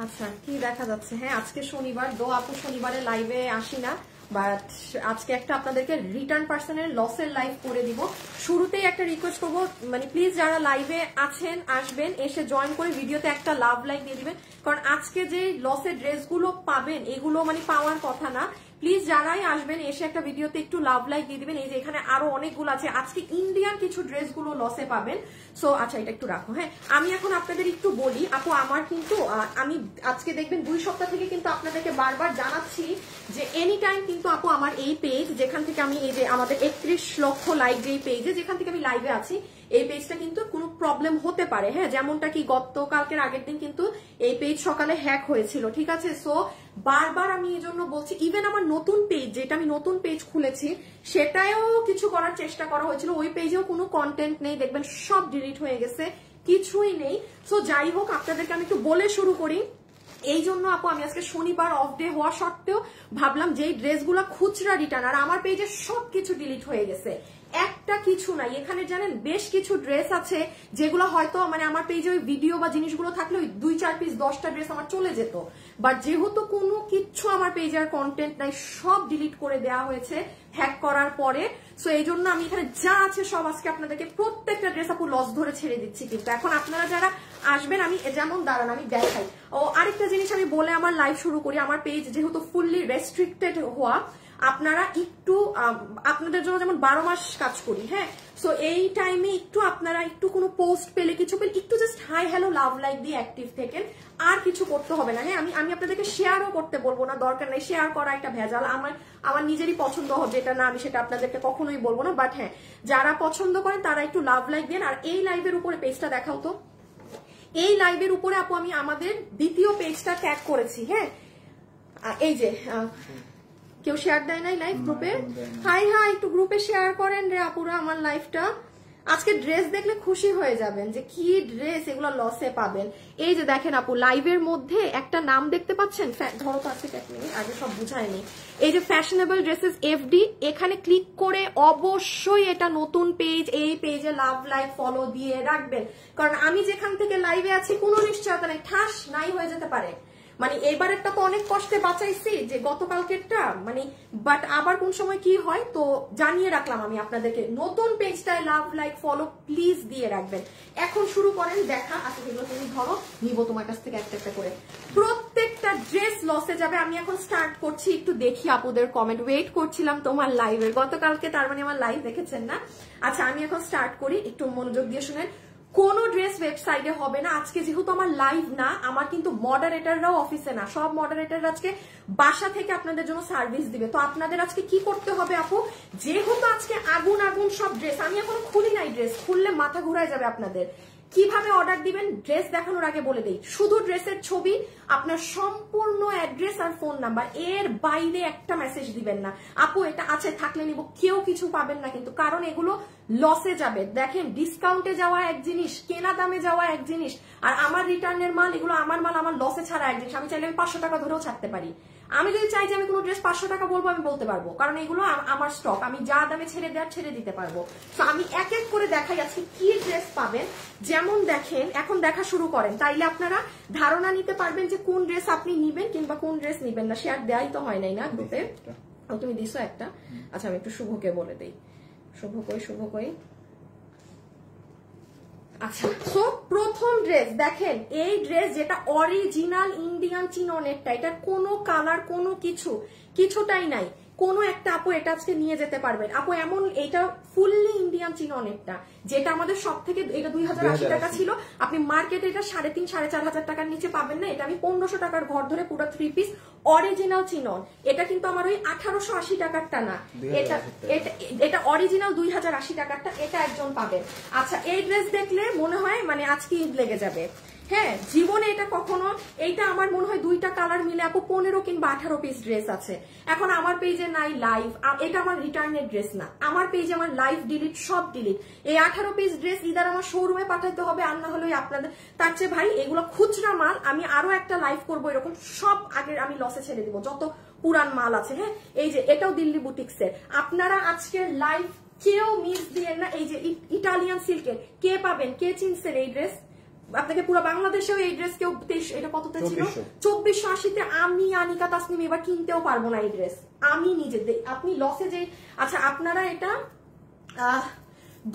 আচ্ছা কি দেখা যাচ্ছে, হ্যাঁ আজকে শনিবার, দো আপু শনিবারে লাইভে আসি না, বাট আজকে একটা আপনাদেরকে রিটার্ন পার্সনের লসের লাইভ করে দিব। শুরুতেই একটা রিকোয়েস্ট করবো, মানে প্লিজ যারা লাইভে আছেন আসবেন, এসে জয়েন করে ভিডিওতে একটা লাভ লাইক দিয়ে দিবেন, কারণ আজকে যে লসের ড্রেসগুলো পাবেন এগুলো মানে পাওয়ার কথা না। প্লিজ যারাই আসবেন এসে একটা ভিডিওতে একটু লাভ লাইক দিয়ে দিবেন। এই যে এখানে আরো অনেকগুলো আছে, আজকে ইন্ডিয়ান কিছু ড্রেসগুলো লসে পাবেন। সো আচ্ছা এটা একটু রাখো। হ্যাঁ আমি এখন আপনাদের একটু বলি আপু, আমার কিন্তু আমি আজকে দেখবেন 2 সপ্তাহ থেকে কিন্তু আপনাদেরকে বারবার জানাচ্ছি যে এনি টাইম কিন্তু আপু আমার এই পেজ যেখান থেকে আমি এই যে আমাদের 31 লক্ষ লাইক যেই পেজে যেখান থেকে আমি লাইভে আছি, এই পেজটা কিন্তু কোনো প্রবলেম হতে পারে। হ্যাঁ যেমনটা কি গতকালকের আগের দিন কিন্তু এই পেজ সকালে হ্যাক হয়েছিল, ঠিক আছে। সো বারবার আমি এই জন্য বলছি, ইভেন আমার নতুন পেজ যেটা আমি নতুন পেজ খুলেছি সেটাও কিছু করার চেষ্টা করা হয়েছিল, ওই পেজেও কোনো কন্টেন্ট নেই, দেখবেন সব ডিলিট হয়ে গেছে, কিছুই নেই। সো যাই হোক আপনাদেরকে আমি একটু বলে শুরু করি। এই জন্য আপু আমি আজকে শনিবার অফ ডে হওয়া সত্ত্বেও ভাবলাম যে এই ড্রেসগুলো খুচরা রিটার্ন, আর আমার পেজে সবকিছু ডিলিট হয়ে গেছে, একটা কিছু নাই। এখানে জানেন বেশ কিছু ড্রেস আছে যেগুলো হয়তো মানে আমার পেজে ওই ভিডিও বা জিনিসগুলো থাকলে ওই 2-4 পিস 10টা ড্রেস আমার চলে যেত, বাট যেহেতু কোনো কিচ্ছু আমার পেজে আর কন্টেন্ট নাই, সব ডিলিট করে দেওয়া হয়েছে হ্যাক করার পরে। সো এই জন্য আমি এখানে যা আছে সব আজকে আপনাদেরকে প্রত্যেকটা ড্রেস আপু লস ধরে ছেড়ে দিচ্ছি। কিন্তু এখন আপনারা যারা আসবেন আমি যেমন দাঁড়ান আমি দেখাই। ও আরেকটা জিনিস আমি বলে আমার লাইভ শুরু করি, আমার পেজ যেহেতু ফুললি রেস্ট্রিক্টেড হওয়া, আপনারা একটু আপনাদের জন্য যেমন 12 মাস কাজ করি, হ্যাঁ সো এই টাইমে একটু আপনারা একটু কোনো পোস্ট পেলে কিছু পেলে একটু just hi hello love like দিয়ে অ্যাক্টিভ থাকেন, আর কিছু করতে হবে না। হ্যাঁ আমি আপনাদেরকে শেয়ারও করতে বলবো না, দরকার নেই, শেয়ার করা একটা ভেজাল, আমার নিজেরই পছন্দ হবে যেটা না আমি সেটা আপনাদেরকে কখনোই বলবো না, বাট হ্যাঁ যারা পছন্দ করেন তারা একটু লাভ লাইক দেন। আর এই লাইভের উপরে পেজটা দেখাও তো, এই লাইভের উপরে আপু আমি আমাদের দ্বিতীয় পেজটা ট্যাগ করেছি। হ্যাঁ এই যে কেউ শেয়ার দেয় নাই লাইভ গ্রুপে, হাই হাই একটু গ্রুপে শেয়ার করেন রে আপুরা আমার লাইভটা। আজকে ড্রেস দেখলে খুশি হয়ে যাবেন যে কি ড্রেস এগুলো লসে পাবেন। এই যে দেখেন আপু লাইভের মধ্যে একটা নাম দেখতে পাচ্ছেন, ধরো তো আছে এক মিনিট আগে সব বুঝায়নি, এই যে ফ্যাশনেবল ড্রেসেস এফডি, এখানে ক্লিক করে অবশ্যই এটা নতুন পেজ, এই পেজে লাভ লাইক ফলো দিয়ে রাখবেন, কারণ আমি যেখান থেকে লাইভে আছি কোনো নিশ্চয়তা নেই, ঠাস নাই হয়ে যেতে পারে। মানে এবারেরটা তো অনেক কষ্টে বাঁচাইছি যে গতকালকেরটা, মানে বাট আবার কোন সময় কি হয় তো জানিয়ে রাখলাম আমি আপনাদেরকে, নতুন পেজটায় লাভ লাইক ফলো প্লিজ দিয়ে রাখবেন। এখন শুরু করেন দেখা। আচ্ছা এগুলো তুমি ধরো, নিব তোমার কাছ থেকে একটা একটা করে, প্রত্যেকটা ড্রেস লসে যাবে। আমি এখন স্টার্ট করছি, একটু দেখি আপুদের কমেন্ট, ওয়েট করছিলাম তোমার লাইভের গতকালকে, তার মানে আমার লাইভ দেখেছেন না। আচ্ছা আমি এখন স্টার্ট করি, একটু মনোযোগ দিয়ে শুনেন। কোনো ড্রেস ওয়েবসাইটে হবে না আজকে, যেহেতু আমার লাইভ না, আমার কিন্তু মডারেটররাও অফিসে না, সব মডারেটররা আজকে বাসা থেকে আপনাদের জন্য সার্ভিস দিবে। তো আপনাদের আজকে কি করতে হবে আপু, যেহেতু আজকে আগুন আগুন সব ড্রেস, আমি এখনো খুলি নাই ড্রেস, খুললে মাথা ঘুরায় যাবে আপনাদের। কিভাবে অর্ডার দিবেন ড্রেস দেখানোর আগে বলে দেই, শুধু ড্রেসের ছবি, আপনার সম্পূর্ণ অ্যাড্রেস আর ফোন নাম্বার, এর বাইরে একটা মেসেজ দিবেন না। আপু এটা আছে থাকলে নিব, কেউ কিছু পাবেন না কিন্তু, কারণ এগুলো লসে যাবে। দেখেন ডিসকাউন্টে যাওয়া এক জিনিস, কেনা দামে যাওয়া এক জিনিস, আর আমার রিটার্নের মাল, এগুলো আমার মাল, আমার লসে ছাড়া এক জিনিস। আমি চাইলে আমি 500 টাকা ধরেও ছাড়তে পারি, আমি যদি চাই যে আমি কোনো ড্রেস 500 টাকা বলবো আমি বলতে পারবো, কারণ এগুলো আমার স্টক, আমি যা দামে ছেড়ে দেওয়ার ছেড়ে দিতে পারবো। তো আমি এক এক করে দেখাই আজকে কি ড্রেস পাবেন। যেমন দেখেন এখন দেখা শুরু করেন, তাইলে আপনারা ধারণা নিতে পারবেন যে কোন ড্রেস আপনি নিবেন কিংবা কোন ড্রেস নিবেন না। শেয়ার দেওয়াই তো হয় নাই না গ্রুপে, তুমি দিছো একটা। আচ্ছা আমি একটু শুভকে বলে দেই, শুভ কই। আচ্ছা সো প্রথম ড্রেস দেখেন, এই ড্রেস যেটা অরিজিনাল ইন্ডিয়ান চিননেরটা, এটার কোনো কালার কোনো কিছুটাই নাই, কোনো একটা আপু এটা আজকে নিয়ে যেতে পারবেন। আপু এমন এটা ফুললি ইন্ডিয়ান চিননেরটা, যেটা আমাদের সব থেকে, এটা 2080 টাকা ছিল, আপনি মার্কেটে এটা 3,500-4,500 টাকার নিচে পাবেন না। এটা আমি 1500 টাকার ঘর ধরে পুরো 3 পিস অরিজিনাল চিনন, এটা কিন্তু আমার ওই 1880 টাকারটা না, এটা অরিজিনাল 2080 টাকারটা, এটা একজন পাবেন। আচ্ছা এই ড্রেস দেখলে মনে হয় মানে আজকে ঈদ লেগে যাবে। হ্যাঁ জীবনে এটা কখনো, এইটা আমার মনে হয় 2টা কালার মিলে আপু 15 কিংবা 18 পিস ড্রেস আছে। এখন আমার পেজে নাই লাইভ, এটা আমার রিটার্নের ড্রেস না, আমার পেজে আমার লাইভ ডিলিট, সব ডিলিট। এই 18 পিস ড্রেস ইদার আমার শোরুমে পাঠাইতে হবে, আর না হলে আপনাদের, তার চেয়ে ভাই এগুলো খুচরা মাল, আমি আরো একটা লাইভ করবো এরকম, সব আগের আমি লসে ছেড়ে দিব যত পুরান মাল আছে। হ্যাঁ এই যে এটাও দিল্লি বুটিক্সের, আপনারা আজকের লাইভ কেউ মিস দিলেন না। এই যে ইটালিয়ান সিল্কের, কে পাবেন, কে চিনছেন এই ড্রেস, আপনাকে পুরো বাংলাদেশেও এই ড্রেস কেউ এটা কততে ছিল 2480-তে। আমি আনিকা তাসনিম এবার কিনতেও পারবো না এই ড্রেস, আমি নিজে। আপনি লসে যে, আচ্ছা আপনারা এটা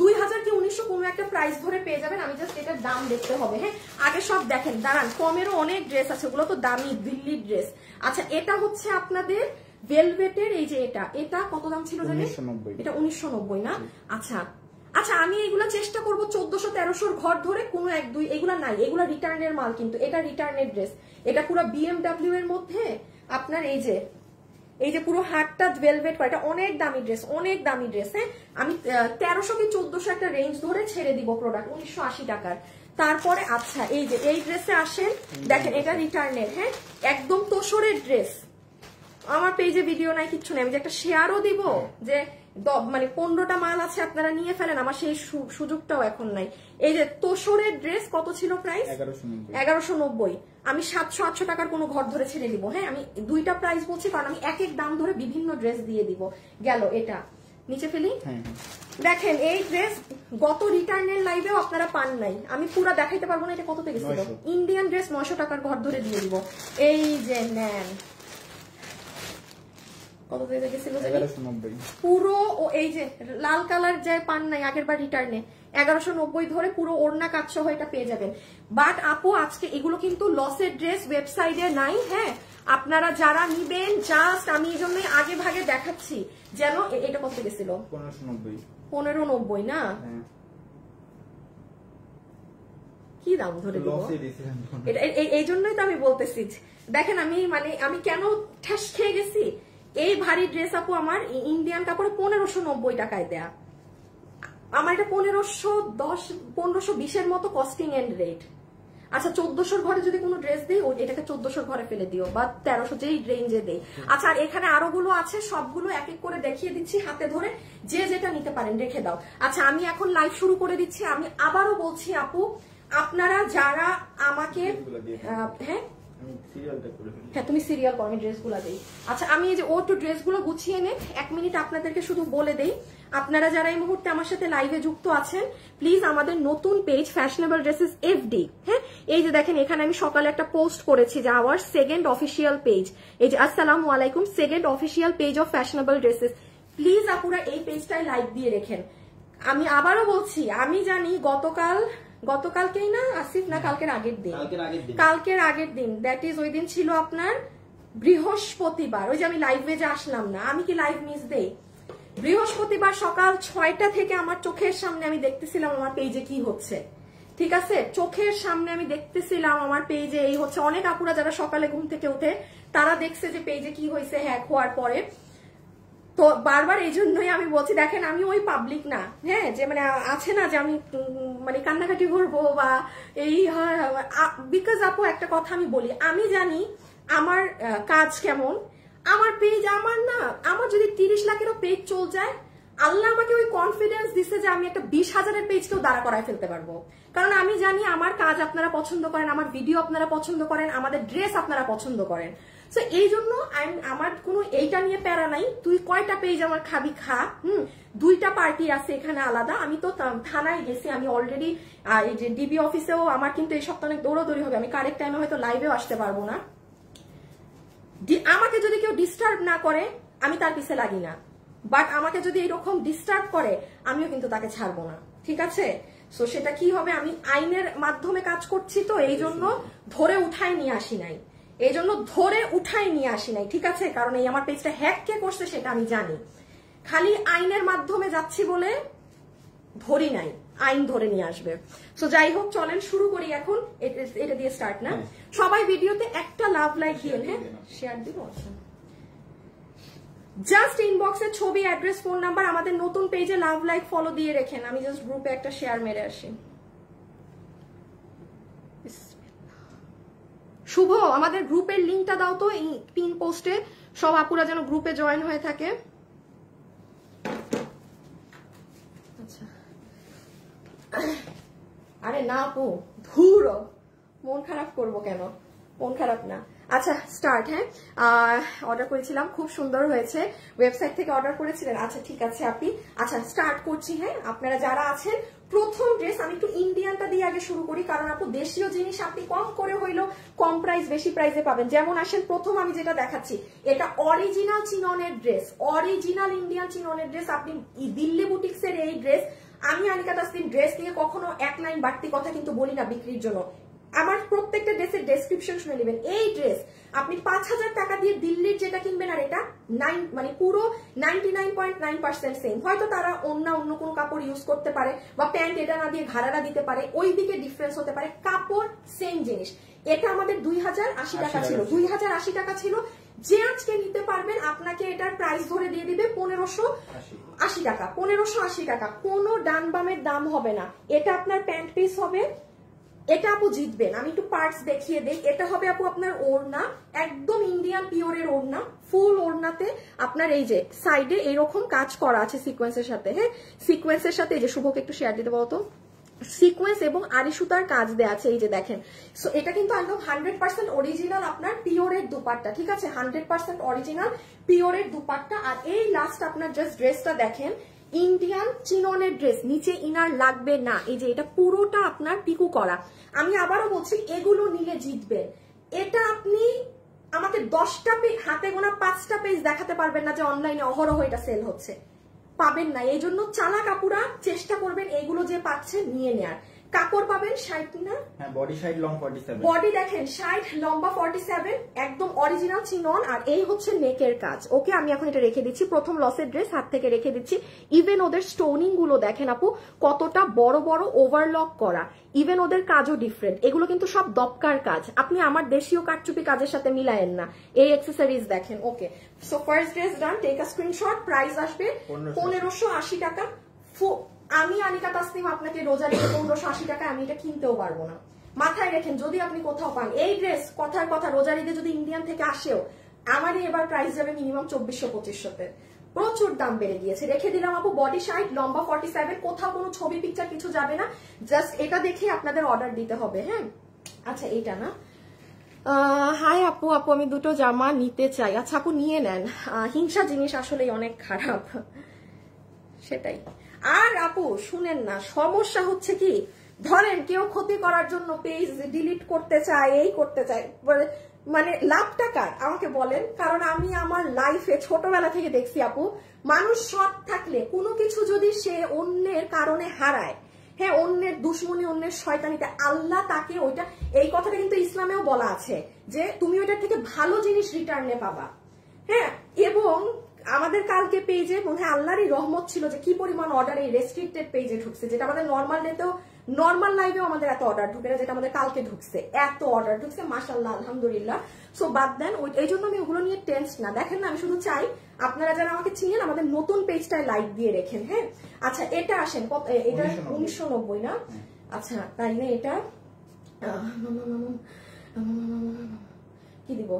2000 কি 1900 কোনো একটা প্রাইস ধরে পেয়ে যাবেন। আমি জাস্ট এটার দাম দেখতে হবে। হ্যাঁ, আগে সব দেখেন, দাঁড়ান, কমেরও অনেক ড্রেস আছে, ওগুলো তো দামি দিল্লির ড্রেস। আচ্ছা এটা হচ্ছে আপনাদের ভেলভেটের, এই যে এটা কত দাম ছিল জানেন? এটা 1990 না? আচ্ছা আচ্ছা, আমি এগুলা চেষ্টা করবো 1400-1300 ঘর ধরে, কোনো 1-2 এগুলা নাই, এগুলা রিটার্নের মাল, কিন্তু এটা রিটার্নের ড্রেস। এটা পুরো BMW এর মধ্যে আপনার এই যে পুরো হাতটা ভেলভেট করা, এটা অনেক দামি ড্রেস, অনেক দামি ড্রেস। হ্যাঁ, আমি 1300 কি 1400 একটা রেঞ্জ ধরে ছেড়ে দিব প্রোডাক্ট, 1980 টাকার। তারপরে আচ্ছা এই যে এই ড্রেসে আসেন, দেখেন এটা রিটার্নের। হ্যাঁ, একদম তোষরের ড্রেস। আমার পেজে ভিডিও নাই, কিচ্ছু নাই, আমি যে একটা শেয়ারও দিব যে মানে 15টা মাল আছে আপনারা নিয়ে ফেলেন, আমার সেই সুযোগটাও এখন নাই। এই যে তোষরের ড্রেস কত ছিল প্রাইস? 1190। আমি 700-800 টাকার কোনো ঘর ধরে ছেড়ে দিব। হ্যাঁ, আমি দুইটা প্রাইস বলছি কারণ আমি এক এক দাম ধরে বিভিন্ন ড্রেস দিয়ে দিব। গেল, এটা নিচে ফেলি। দেখেন এই ড্রেস গত রিটার্নের লাইভেও আপনারা পান নাই, আমি পুরো দেখাইতে পারবো না এটা কত থেকে ছিল। ইন্ডিয়ান ড্রেস 900 টাকার ঘর ধরে দিয়ে দিব। এই যে নেন, কত থেকে গেছিল? 1190 পুরো। ও এই যে লাল কালার যে পান নাই আগের বার রিটার্নে, 1190 ধরে পুরো ওড়না কাজ সহ এটা পেয়ে যাবেন। বাট আপু আজকে এগুলো কিন্তু লসের ড্রেস, ওয়েবসাইটে নাই। হ্যাঁ, আপনারা যারা নিবেন, জাস্ট আমি এই জন্য আগে ভাগে দেখাচ্ছি যেন। এটা কত গেছিল? 1590 না? কি দাম ধরে দিব? এই জন্যই তো আমি বলতেছি। দেখেন আমি কেন ঠেস খেয়ে গেছি। এই ভারী ড্রেস আপু আমার ইন্ডিয়ান কাপড়ে 1590 টাকায় দেয়া। আমার এটা 1520 মতো কস্টিং এন্ড রেট। আচ্ছা 1400 ঘরে যদি কোনো ড্রেস দিই, এটাকে 1400 ঘরে ফেলে দিও, বা 1300 যেই রেঞ্জে দেই। আচ্ছা আর এখানে আরো গুলো আছে, সবগুলো এক এক করে দেখিয়ে দিচ্ছি হাতে ধরে, যে যেটা নিতে পারেন রেখে দাও। আচ্ছা আমি এখন লাইভ শুরু করে দিচ্ছি। আমি আবারও বলছি আপু, আপনারা যারা আমাকে হ্যাঁ তুমি সিরিয়াল করো, আমি ড্রেসগুলো দেই। আচ্ছা আমি এই যে ড্রেসগুলো গুছিয়ে নে, 1 মিনিট আপনাদেরকে শুধু বলে দেই। আপনারা যারা এই মুহূর্তে আমার সাথে লাইভে যুক্ত আছেন, প্লিজ আমাদের নতুন পেজ ফ্যাশনেবল ড্রেসেস FD। হ্যাঁ, এই যে দেখেন এখানে আমি সকালে একটা পোস্ট করেছি যে আওয়ার সেকেন্ড অফিসিয়াল পেজ। এই যে আসসালামু আলাইকুম, second official page of fashionable dresses. Please আপুরা এই পেজটায় লাইক দিয়ে রেখেন। আমি আবারও বলছি, আমি জানি গতকালকেই না আসিফ, না কালকের আগের দিন, দ্যাট ইজ ওই দিন ছিল আপনার বৃহস্পতিবার। ওই যে আমি লাইভে যে আসলাম না, আমি কি লাইভ মিস দেই? বৃহস্পতিবার সকাল 6টা থেকে আমার চোখের সামনে আমি দেখতেছিলাম আমার পেজে কি হচ্ছে। ঠিক আছে, চোখের সামনে আমি দেখতেছিলাম আমার পেজে এই হচ্ছে। অনেক আপুরা যারা সকালে ঘুম থেকে উঠে তারা দেখছে যে পেজে কি হয়েছে হ্যাক হওয়ার পরে। তো বারবার এই জন্যই আমি বলছি, দেখেন আমি ওই পাবলিক না, হ্যাঁ, যে মানে আছে না যে আমি মানে কান্নাকাটি করবো বা এই, বিকজ আপু একটা কথা আমি বলি, আমি জানি আমার কাজ কেমন। আমার পেজ আমার না, আমার যদি 30 লাখেরও পেজ চল যায়, আল্লাহ আমাকে ওই কনফিডেন্স দিচ্ছে যে আমি একটা 20,000-এর পেজকেও দাঁড়া করায় ফেলতে পারবো। কারণ আমি জানি আমার কাজ আপনারা পছন্দ করেন, আমার ভিডিও আপনারা পছন্দ করেন, আমাদের ড্রেস আপনারা পছন্দ করেন। সো এই জন্য আমার কোনো এইটা নিয়ে প্যারা নাই, তুই কয়টা পেজ আমার খাবি খা। 2টা পার্টি আছে এখানে আলাদা। আমি তো থানায় গেছি, আমি অলরেডি এই যে ডিবি অফিসেও আমার কিন্তু এই সপ্তাহে অনেক দৌড়াদৌড়ি হবে, আমি কারেক্ট টাইমে হয়তো লাইভেও আসতে পারবো না। আমাকে যদি কেউ ডিস্টার্ব না করে আমি তার পিছে লাগি না, বাট আমাকে যদি এরকম ডিস্টার্ব করে আমিও কিন্তু তাকে ছাড়বো না। ঠিক আছে, সো সেটা কি হবে, আমি আইনের মাধ্যমে কাজ করছি, তো এই জন্য ধরে উঠাই নিয়ে আসি নাই, ঠিক আছে। কারণ এই আমার পেজটা হ্যাক কে করছে সেটা আমি জানি, খালি আইনের মাধ্যমে যাচ্ছি বলে ধরি নাই, আইন ধরে নিয়ে আসবে। সো যাই হোক, চলেন শুরু করি এখন। এটা দিয়ে স্টার্ট না, সবাই ভিডিওতে একটা লাভ লাইক দিন। হ্যাঁ, শেয়ার দিব। জাস্ট ইনবক্সে ছবি, অ্যাড্রেস, ফোন নাম্বার, আমাদের নতুন পেজে লাভ লাইক ফলো দিয়ে রেখেন। আমি জাস্ট গ্রুপে একটা শেয়ার মেরে আসি। শুভ, আমাদের গ্রুপের লিঙ্কটা দাও তো এই পিন পোস্টে, সব আপুরা যেন গ্রুপে জয়েন হয়ে থাকে। আচ্ছা, আরে না আপু, ধুর, মন খারাপ করবো কেন? মন খারাপ না। আচ্ছা স্টার্ট। হ্যাঁ, অর্ডার করেছিলাম, খুব সুন্দর হয়েছে। ওয়েবসাইট থেকে অর্ডার করেছিলেন? আচ্ছা ঠিক আছে আপনি। আচ্ছা স্টার্ট করছি। হ্যাঁ, আপনারা যারা আছেন প্রথম ড্রেস আমি একটু ইন্ডিয়ানটা দিয়ে আগে শুরু করি, কারণ আপু দেশীয় জিনিস আপনি কম করে হইলেও কম প্রাইস বেশি প্রাইসে পাবেন। যেমন আসেন প্রথম আমি যেটা দেখাচ্ছি, এটা অরিজিনাল চিননের ড্রেস, অরিজিনাল ইন্ডিয়ান চিননের ড্রেস। আপনি দিল্লি বুটিক্সের এই ড্রেস, আমি আনিকা তাসনিম ড্রেস নিয়ে কখনো এক লাইন বাড়তি কথা কিন্তু বলি না বিক্রির জন্য। আমার প্রত্যেকটা ড্রেসের ডেসক্রিপশন শুনে নেবেন। এই ড্রেস আপনি 5,000 টাকা দিয়ে দিল্লির যেটা কিনবেন আর এটা মানে পুরো 99.9% সেম। হয়তো তারা অন্য কোনো কাপড় ইউজ করতে পারে বা প্যান্ট এটা না দিয়ে ঘাড়ারা দিতে পারে, ওই দিকে ডিফারেন্স হতে পারে, কাপড় সেম জিনিস। এটা আমাদের 2080 টাকা ছিল, 2080 টাকা ছিল। যে আজকে নিতে পারবেন আপনাকে এটার প্রাইস ধরে দিয়ে দিবে 1580 টাকা, 1580 টাকা। কোনো ডান বামের দাম হবে না। এটা আপনার প্যান্ট পিস হবে, এটা আপু জিতবেন। আমি একটু পার্টস দেখিয়ে দেই। এটা হবে আপু আপনার ওড়না, একদম ইন্ডিয়ান পিওরের ওড়না, ফুল ওড়নাতে আপনার এই যে সাইডে এইরকম কাজ করা আছে সিকোয়েন্সের সাথে। হ্যাঁ, সিকোয়েন্সের সাথে এই যে শুভকে একটু শেয়ার দিতে বলতো, সিকোয়েন্স এবং আড়ি সুতার কাজ দেওয়া আছে, এই যে দেখেন। সো এটা কিন্তু একদম 100% অরিজিনাল আপনার পিওরের দুপাট্টা, ঠিক আছে, 100% অরিজিনাল পিওরের দুপাট্টা। আর এই লাস্ট আপনার জাস্ট ড্রেসটা দেখেন, ইন্ডিয়ান চিননের ড্রেস, নিচে ইনার লাগবে না। এই যে এটা পুরোটা আপনার পিকু করা। আমি আবারও বলছি, এগুলো নিলে জিতবেন। এটা আপনি আমাকে 10টা হাতে গোনা 5টা পেজ দেখাতে পারবেন না যে অনলাইনে অহরহ এটা সেল হচ্ছে, পাবেন না। এই জন্য চালাক আপুরা চেষ্টা করবেন এইগুলো যে পাচ্ছেন নিয়ে নেয়ার। কাপড় পাবেন 60 না, হ্যাঁ বডি 60 লং 47, বডি দেখেন 60 লম্বা 47, একদম অরিজিনাল চিনন। আর এই হচ্ছে নেকের কাজ। ওকে, আমি এখন এটা রেখে দিচ্ছি, প্রথম লসের ড্রেস হাত থেকে রেখে দিচ্ছি। ইভেন ওদের স্টোনিং গুলো দেখেন আপু কতটা বড় বড় ওভারলক করা, ইভেন ওদের কাজও ডিফারেন্ট। এগুলো কিন্তু সব দপকার কাজ, আপনি আমার দেশীয় কাটচুপি কাজের সাথে মিলায়েন না। এই অ্যাকসেসরিজ দেখেন। Okay, so first dress done, take a screenshot. Price আসবে 1580 টাকা। আমি আনিকা তাসনিম আপনাকে রোজারিতে 1580 টাকা আমি এটা কিনতেও পারবো না। মাথায় রেখেন, যদি আপনি কোথাও পান এই ড্রেস, কথার কথা রোজারিতে যদি ইন্ডিয়ান থেকে আসেও, আমারই এবার প্রাইস যাবে মিনিমাম 2400-2500-তে। প্রচুর দাম বেড়ে গিয়েছে। রেখে দিলাম আপু, বডি 60 লম্বা 47, কোথাও কোনো ছবি পিকচার কিছু যাবে না, জাস্ট এটা দেখে আপনাদের অর্ডার দিতে হবে। হ্যাঁ, আচ্ছা এইটা না, হাই আপু, আমি দুটো জামা নিতে চাই। আচ্ছা আপু নিয়ে নেন, হিংসা জিনিস আসলেই অনেক খারাপ, সেটাই। আর আপু শুনেন না, সমস্যা হচ্ছে কি, ধরেন কেউ ক্ষতি করার জন্য পেজ ডিলিট করতে চায়, এই করতে চায়, মানে লাভ টাকার আমাকে বলেন। কারণ আমি আমার লাইফে ছোটবেলা থেকে দেখছি আপু, মানুষ সৎ থাকলে কোনো কিছু যদি সে অন্যের কারণে হারায়, হ্যাঁ, অন্যের দুশ্মনী, অন্যের শয়তানিতে, আল্লাহ তাকে ওইটা, এই কথাটা কিন্তু ইসলামেও বলা আছে যে তুমি ওইটার থেকে ভালো জিনিস রিটার্নে পাবা। হ্যাঁ, এবং আমাদের কালকে পেজে মনে হয় আল্লাহরই রহমত ছিল যে কি পরিমাণ অর্ডার এই রেস্ট্রিক্টেড পেজে ঢুকছে, যেটা আমাদের নর্মাল ডেতেও, নর্মাল লাইভেও আমাদের এত অর্ডার ঢুকে না, যেটা আমাদের কালকে ঢুকছে, এত অর্ডার ঢুকছে, মাশাআল্লাহ, আলহামদুলিল্লাহ। সো বাদ দেন, এই জন্য আমি ওগুলো নিয়ে টেন্স না। দেখেন না, আমি শুধু চাই আপনারা যারা আমাকে চিনেন আমাদের নতুন পেজটায় লাইক দিয়ে রেখেন। হ্যাঁ, আচ্ছা এটা আসেন, এটা 1990 না? আচ্ছা তাই না, এটা কি দিব,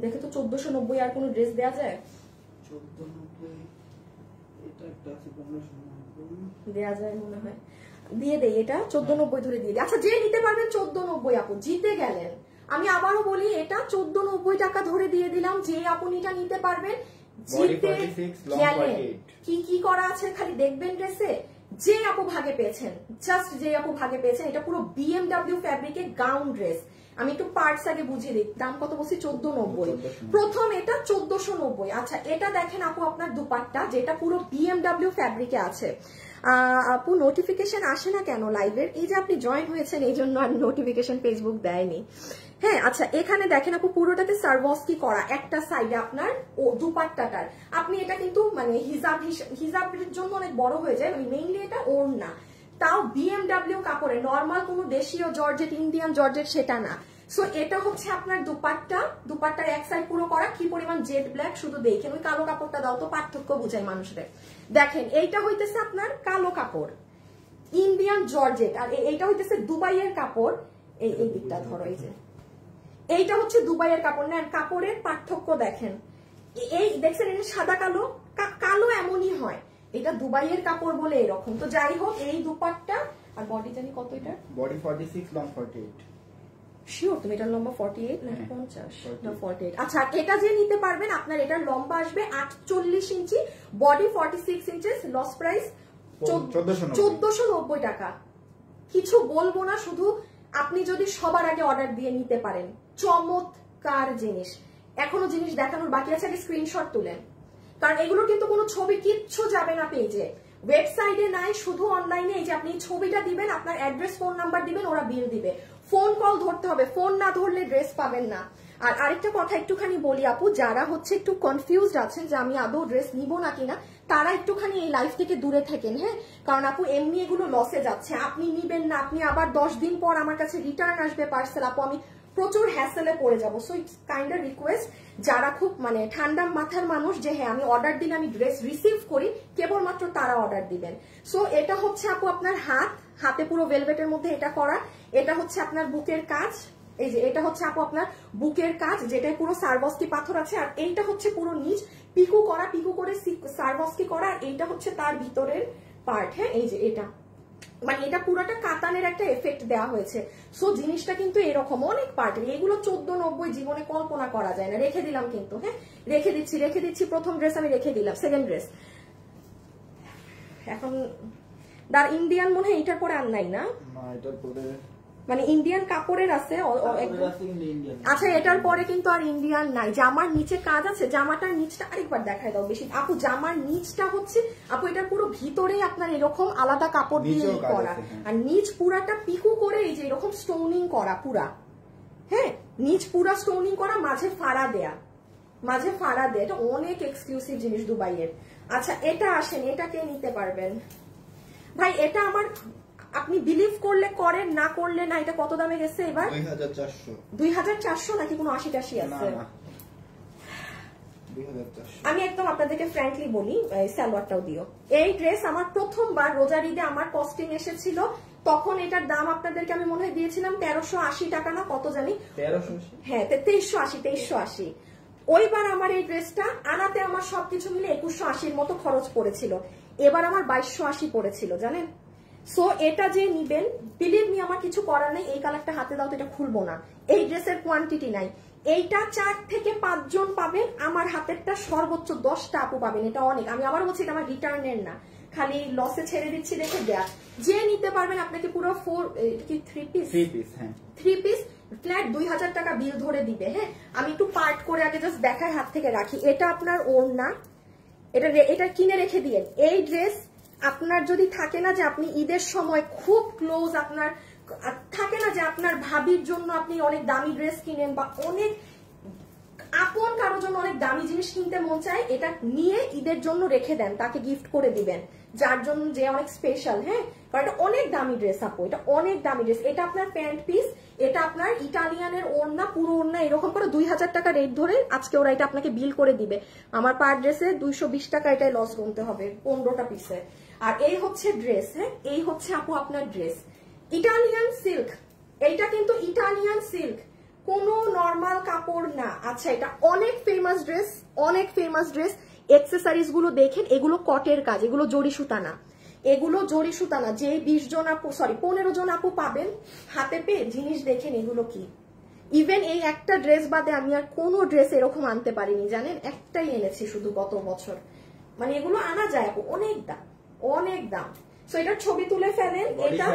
দেখে তো 1490 আর কোন ড্রেস দেয়া যায়? 1490 এটা একটা আছে, 1590 দেয়া যায় মনে হয়, দিয়ে দেই, এটা 1490 ধরে দিয়ে দিই। আচ্ছা যে নিতে পারবেন 1490 আপু জিতে গেলেন। আমি আবারও বলি, এটা 1490 টাকা ধরে দিয়ে দিলাম। যে আপনিটা নিতে পারবেন জিতে গেলেন। কি কি করা আছে খালি দেখবেন ড্রেসে, যে আপু ভাগে পেয়েছেন, জাস্ট যে আপু ভাগে পেয়েছেন। এটা পুরো BMW ফ্যাব্রিকের গাউন ড্রেস। আমি একটু পার্টস আগে বুঝিয়ে দিই, দাম কত বলছি, 1490। প্রথম এটা 1490। আচ্ছা এটা দেখেন আপু আপনার দুপাট্টা, যেটা পুরো BMW ফ্যাব্রিকে আছে। আপু নোটিফিকেশন আসে না কেন লাইভের? এই যে আপনি জয়েন হয়েছেন এই জন্য আর নোটিফিকেশন ফেসবুক দেয়নি। হ্যাঁ, আচ্ছা এখানে দেখেন আপু পুরোটাতে সার্ভসকি করা, একটা সাইডে আপনার ও দুপাট্টাটার, আপনি এটা কিন্তু মানে হিজাবের জন্য অনেক বড় হয়ে যায়, মানে মেইনলি এটা ওড়না, তাও BMW কাপড়ে, নর্মাল কোনো দেশীয় জর্জেট, ইন্ডিয়ান জর্জেট সেটা না। সো এটা হচ্ছে আপনার দুপাট্টা, দুপাট্টার এক সাইড পুরো করা, কি পরিমাণ জেড ব্ল্যাক, শুধু দেখেন, ওই কালো কাপড়টা দাও তো, পার্থক্য বুঝায় মানুষদের। দেখেন এইটা হইতেছে আপনার কালো কাপড়, ইন্ডিয়ান জর্জেট, আর এইটা হইতেছে দুবাইয়ের কাপড়। এই দিকটা ধরো, এই যে এইটা হচ্ছে দুবাইয়ের কাপড়। নেন, কাপড়ের পার্থক্য দেখেন, এই দেখছেন, এটা সাদা কালো, কালো এমনই হয়, এটা দুবাইয়ের কাপড় বলে এরকম। তো যাই হোক, এই দুপাট্টা আর বডি জানি কত, এটা বডি 46 লং 48, শিওর তুমি এটার লম্বা 48 না 50 না 48? আচ্ছা, এটা যে নিতে পারবেন আপনার এটার লম্বা আসবে 48 ইঞ্চি, বডি 46 ইঞ্চেস, লস প্রাইস 1490 টাকা। কিছু বলবো না, শুধু আপনি যদি সবার আগে অর্ডার দিয়ে নিতে পারেন, চমৎকার জিনিস। এখনো জিনিস দেখানোর বাকি আছে, আগে স্ক্রিনশট তুলেন, কারণ এগুলো কিন্তু কোনো ছবি কিচ্ছু যাবে না পেজে, ওয়েবসাইটে নাই, শুধু অনলাইনে। এই যে আপনি ছবিটা দিবেন, আপনার অ্যাড্রেস ফোন নাম্বার দিবেন, ওরা বিল দিবে। ফোন কল ধরতে হবে, ফোন না ধরলে ড্রেস পাবেন না। আর আরেকটা কথা একটুখানি বলি আপু, যারা হচ্ছে একটু কনফিউজড আছেন যে আমি আদৌ ড্রেস নিব না কিনা, তারা একটুখানি এই লাইফ থেকে দূরে থাকেন, হ্যাঁ। কারণ আপু এমনি এগুলো লসে যাচ্ছে, আপনি নিবেন না, আপনি আবার 10 দিন পর আমার কাছে রিটার্ন আসবে পার্সেল, আপু আমি প্রচুর হ্যাসেলে পড়ে যাবো। So it's kind of request, যারা খুব মানে ঠান্ডা মাথার মানুষ যে হ্যাঁ আমি অর্ডার দিলে আমি ড্রেস রিসিভ করি, কেবলমাত্র তারা অর্ডার দিবেন। সো এটা হচ্ছে আপু আপনার হাতে পুরো ভেলভেটের মধ্যে এটা করা, এটা হচ্ছে আপনার বুকের কাজ, এই যে এটা হচ্ছে আপু আপনার বুকের কাজ, যেটা পুরো সারবস্কি পাথর আছে, আর এইটা হচ্ছে পুরো নিচ পিকু করা, পিকু করে সারবস্কি করা, আর এইটা হচ্ছে তার ভিতরের পার্ট, হ্যাঁ। এই যে এটা মানে এটা পুরোটা কাতানের একটা এফেক্ট দেওয়া হয়েছে। সো জিনিসটা কিন্তু এরকম অনেক পার্টের, এগুলো 1490 জীবনে কল্পনা করা যায় না। রেখে দিলাম কিন্তু, হ্যাঁ রেখে দিচ্ছি। প্রথম ড্রেস আমি রেখে দিলাম, সেকেন্ড ড্রেস এখন ইন্ডিয়ান মনে হয় এটার পরে আর নাই না, মানে ইন্ডিয়ান কাপড়ের আছে। আচ্ছা, এটার পরে কিন্তু আর ইন্ডিয়ান নাই। জামার নিচে কাজ আছে, জামাটার নিচটা আরেকবার দেখায় দাও বেশি আপু। জামার নিচটা হচ্ছে আপু এটার পুরো ভিতরে আপনার এরকম আলাদা কাপড় দিয়ে করা, আর নিচ পুরাটা পিকু করে এই যে এরকম স্টোনিং করা পুরা, হ্যাঁ নিচ পুরা স্টোনিং করা, মাঝে ফাড়া দেয়া, এটা অনেক এক্সক্লুসিভ জিনিস দুবাইয়ের। আচ্ছা এটা আসেন, এটা কে নিতে পারবেন ভাই? এটা আমার, আপনি বিলিভ করলে করেন, না করলে না। এটা কত দামে গেছে এবার? 2400 নাকি কোনো 80-টাশি আছে? আমি একদম আপনাদেরকে ফ্র্যাঙ্কলি বলি, সালোয়ারটাও দিও। এই ড্রেস আমার প্রথমবার রোজার ঈদে আমার কস্টিং এসেছিল, তখন এটার দাম আপনাদেরকে আমি মনে হয় দিয়েছিলাম 1380 টাকা না কত জানি, 1380, হ্যাঁ 2380। ওইবার আমার এই ড্রেসটা আনাতে আমার সবকিছু মিলে 2180-র মতো খরচ পড়েছিল, এবার আমার 2280 পড়েছিল জানেন। সো এটা যে নিবেন, বিলিভ মি আমার কিছু করার নেই। এই কালারটা হাতে দাও তো, এটা খুলবো না, এই ড্রেসের কোয়ান্টিটি নাই। এইটা 4 থেকে 5 জন পাবেন, আমার হাতেরটা সর্বোচ্চ 10টা আপু পাবেন, এটা অনেক। আমি আবার বলছি এটা আমার রিটার্নের না, খালি লসে ছেড়ে দিচ্ছি দেখে দেয়া। যে নিতে পারবেন আপনাকে পুরো 3 পিস ফ্ল্যাট 2000 টাকা বিল ধরে দিবে, হ্যাঁ। আমি একটু পার্ট করে আগে জাস্ট দেখায় হাত থেকে রাখি। এটা আপনার ওড়না, এটা কিনে রেখে দিয়ে। এই ড্রেস আপনার যদি থাকে না যে আপনি ঈদের সময় খুব ক্লোজ, আপনার থাকে না যে আপনার ভাবির জন্য আপনি অনেক দামি ড্রেস কিনেন, বা অনেক আপন কারোর জন্য অনেক দামি জিনিস কিনতে মন চায়, এটা নিয়ে ঈদের জন্য রেখে দেন, তাকে গিফট করে দিবেন, যার জন্য যে অনেক স্পেশাল, হ্যাঁ। কারণ এটা অনেক দামি ড্রেস আপু, এটা অনেক দামি ড্রেস। এটা আপনার প্যান্ট পিস, এটা আপনার ইটালিয়ানের ওড়না, পুরো ওড়না এরকম করে 2000 টাকা রেট ধরে আজকে ওরা এটা আপনাকে বিল করে দিবে। আমার পার ড্রেসে 220 টাকা এটাই লস গুনতে হবে 15টা পিসে। আর এই হচ্ছে ড্রেস, হ্যাঁ এই হচ্ছে আপু আপনার ড্রেস, ইটালিয়ান সিল্ক। এইটা কিন্তু ইটালিয়ান সিল্ক, কোনো নর্মাল কাপড় না। আচ্ছা এটা অনেক ফেমাস ড্রেস, এক্সেসরিজ গুলো দেখেন, এগুলো কটের কাজ, এগুলো জরি সুতা না, যে 20 জন আপু 15 জন আপু পাবেন হাতে পেয়ে জিনিস দেখেন এগুলো কি। ইভেন এই একটা ড্রেস বাদে আমি আর কোনো ড্রেস এরকম আনতে পারিনি জানেন, একটাই এনেছি শুধু গত বছর। মানে এগুলো আনা যায় আপু, অনেক দাম। সো এটার ছবি তুলে ফেলেন। এটা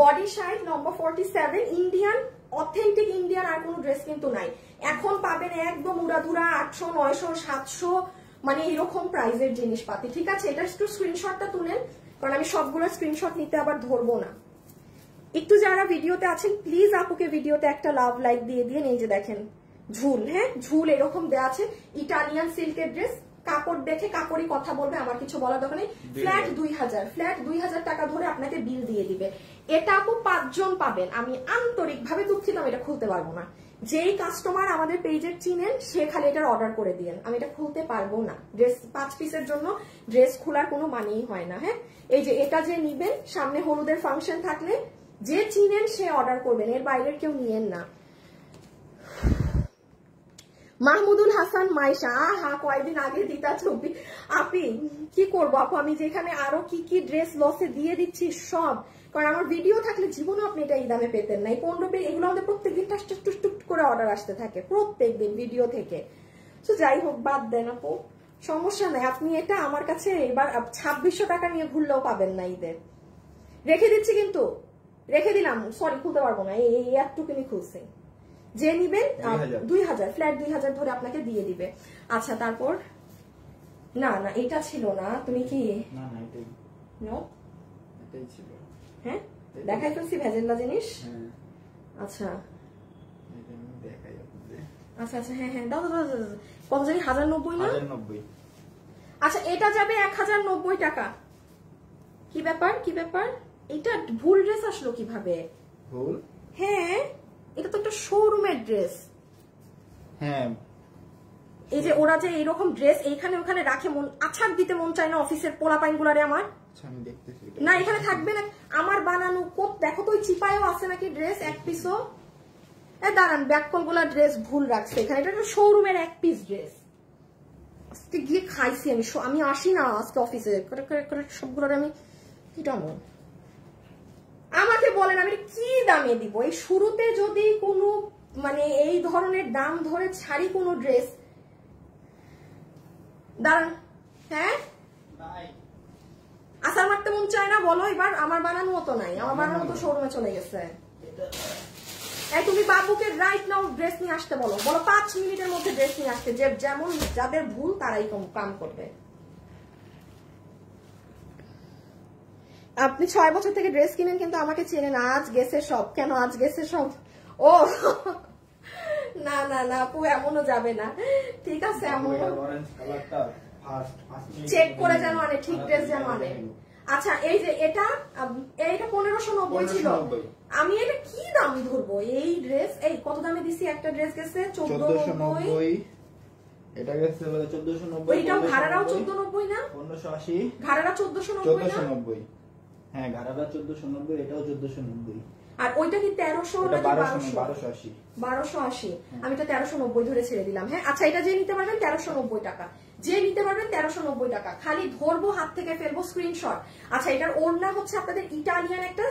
বডি সাইজ লম্বা 47, ইন্ডিয়ান, অথেন্টিক ইন্ডিয়ান আর কোনো ড্রেস কিন্তু নাই। এখন পাবেন একদম উড়াধুরা 800, 900, 700, মানে এরকম প্রাইজের জিনিসপাতি, ঠিক আছে। এটা একটু স্ক্রিনশটটা তুলেন, কারণ আমি সবগুলো স্ক্রিনশট নিতে আবার ধরবো না। একটু যারা ভিডিওতে আছেন প্লিজ আপুকে ভিডিওতে একটা লাভ লাইক দিয়ে দিন। এই যে দেখেন ঝুল, হ্যাঁ ঝুল এরকম দেওয়া আছে, ইটালিয়ান সিল্কের ড্রেস। কাপড় দেখে কাপড়ই কথা বলবে, আমার কিছু বলার দরকার নেই। ফ্ল্যাট 2000 টাকা ধরে আপনাকে বিল দিয়ে দিবে। এটা আপু 5 জন পাবেন। আমি আন্তরিকভাবে দুঃখিত, আমি এটা খুলতে পারবো না। যেই কাস্টমার আমাদের পেজের চিনেন সে খালি এটার অর্ডার করে দিয়েন, আমি এটা খুলতে পারবো না। ড্রেস 5 পিসের জন্য ড্রেস খোলার কোনো মানেই হয় না, হ্যাঁ। এই যে এটা যে নিবেন, সামনে হলুদের ফাংশন থাকলে যে চিনেন সে অর্ডার করবেন, এর বাইরের কেউ নিয়েন না। মাহমুদুল হাসান মাইশা, আহা কয়েকদিন আগে দিতা ছবি। আপি কি করবো আপু, আমি যেখানে আরো কি ড্রেস লসে দিয়ে দিচ্ছি সব কারণ আমার ভিডিও থাকলে জীবনেও আপনি এটা এই দামে পেতেন না। এই 15 এগুলো আমাদের প্রত্যেকদিন টুক করে অর্ডার আসতে থাকে প্রত্যেকদিন ভিডিও থেকে। তো যাই হোক, বাদ দেন আপু, সমস্যা নাই। আপনি এটা আমার কাছে এবার 2600 টাকা নিয়ে ভুললেও পাবেন না। ঈদের রেখে দিচ্ছি, কিন্তু রেখে দিলাম, সরি খুলতে পারবো না, এই একটুকুনি খুলছি। যে নিবেন 2000 ফ্ল্যাট 2000 ধরে আপনাকে দিয়ে দিবে। আচ্ছা, তারপর না না এটা ছিল না, তুমি কি না না এটাই নো এটাই ছিল। হ্যাঁ দেখাই ফেলছি ভেজেল্লা জিনিস। হ্যাঁ আচ্ছা এটা আমি দেখাই আপনাদের। আচ্ছা আচ্ছা হ্যাঁ হ্যাঁ দাও দাও দাও, কত জানি 1090 না? 1090। আচ্ছা এটা যাবে 1090 টাকা। কি ব্যাপার কি ব্যাপার, এটা ভুল ড্রেস আসলো কিভাবে? ভুল? হ্যাঁ এটা তো একটা শোরুমের ড্রেস। হ্যাঁ এই যে ওরা যে এইরকম ড্রেস এইখানে ওখানে রাখে, মন আছাড় দিতে মন চায় না অফিসের পোলাপাইন গুলারে আমার। আচ্ছা আমি দেখতেছি না এখানে থাকবে না, আমার বানানো কোট দেখো তো, ওই চিপায়ও আছে নাকি ড্রেস এক পিসও। দাঁড়ান, ব্যাককল গুলা ড্রেস ভুল রাখছে এখানে, এটা একটা শোরুমের এক পিস ড্রেস। আজকে গিয়ে খাইছি আমি আসি না আজকে অফিসে, সবগুলোর আমি কিটানো। আমাকে বলেন আমি কি দামে দিব? এই শুরুতে যদি কোনো মানে এই ধরনের দাম ধরে ছাড়ি কোনো ড্রেস, দাঁড়ান হ্যাঁ আসার মারতে মন চায় না বলো এবার? আমার বানানো মতো নাই, আমার বানানো তো শোরুমে চলে গেছে। এই তুমি বাবুকে রাইট নাও ড্রেস নিয়ে আসতে বলো, বলো 5 মিনিটের মধ্যে ড্রেস নিয়ে আসতে, যে যেমন যাদের ভুল তারাই কাম করবে। আপনি 6 বছর থেকে ড্রেস কিনেন কিন্তু আমাকে চেনেন, আজ গেছে সব। কেন আজ গেছে সব? ও না না না আপু এমনও যাবে না, ঠিক আছে এমন অরেঞ্জ কালারটা চেক করে যেন আনে, ঠিক ড্রেস যেন আনে। আচ্ছা এই যে এটা 1590 ছিল, আমি এটা কি দাম ধরবো? এই ড্রেস এই কত দামে দিছি? একটা ড্রেস গেছে 1490, এটা গেছে 1490, এইটাও ঘাড়ারাও 1490 না? 1580, ঘাড়ারা 1490 না? 1490, হ্যাঁ ঘাড়ারা 1490, এটাও 1490। আর ওইটা কি 1300 না 1280? 1280। আমি তো 1390 ধরে ছেড়ে দিলাম। হ্যাঁ আচ্ছা এটা যে নিতে পারবেন 1390 টাকা, যে নিতে পারবেন 1390 টাকা, খালি ধরবো হাত থেকে ফেলবো স্ক্রিনশট। আচ্ছা এটার ওড়না হচ্ছে আপনাদের ইটালিয়ান একটা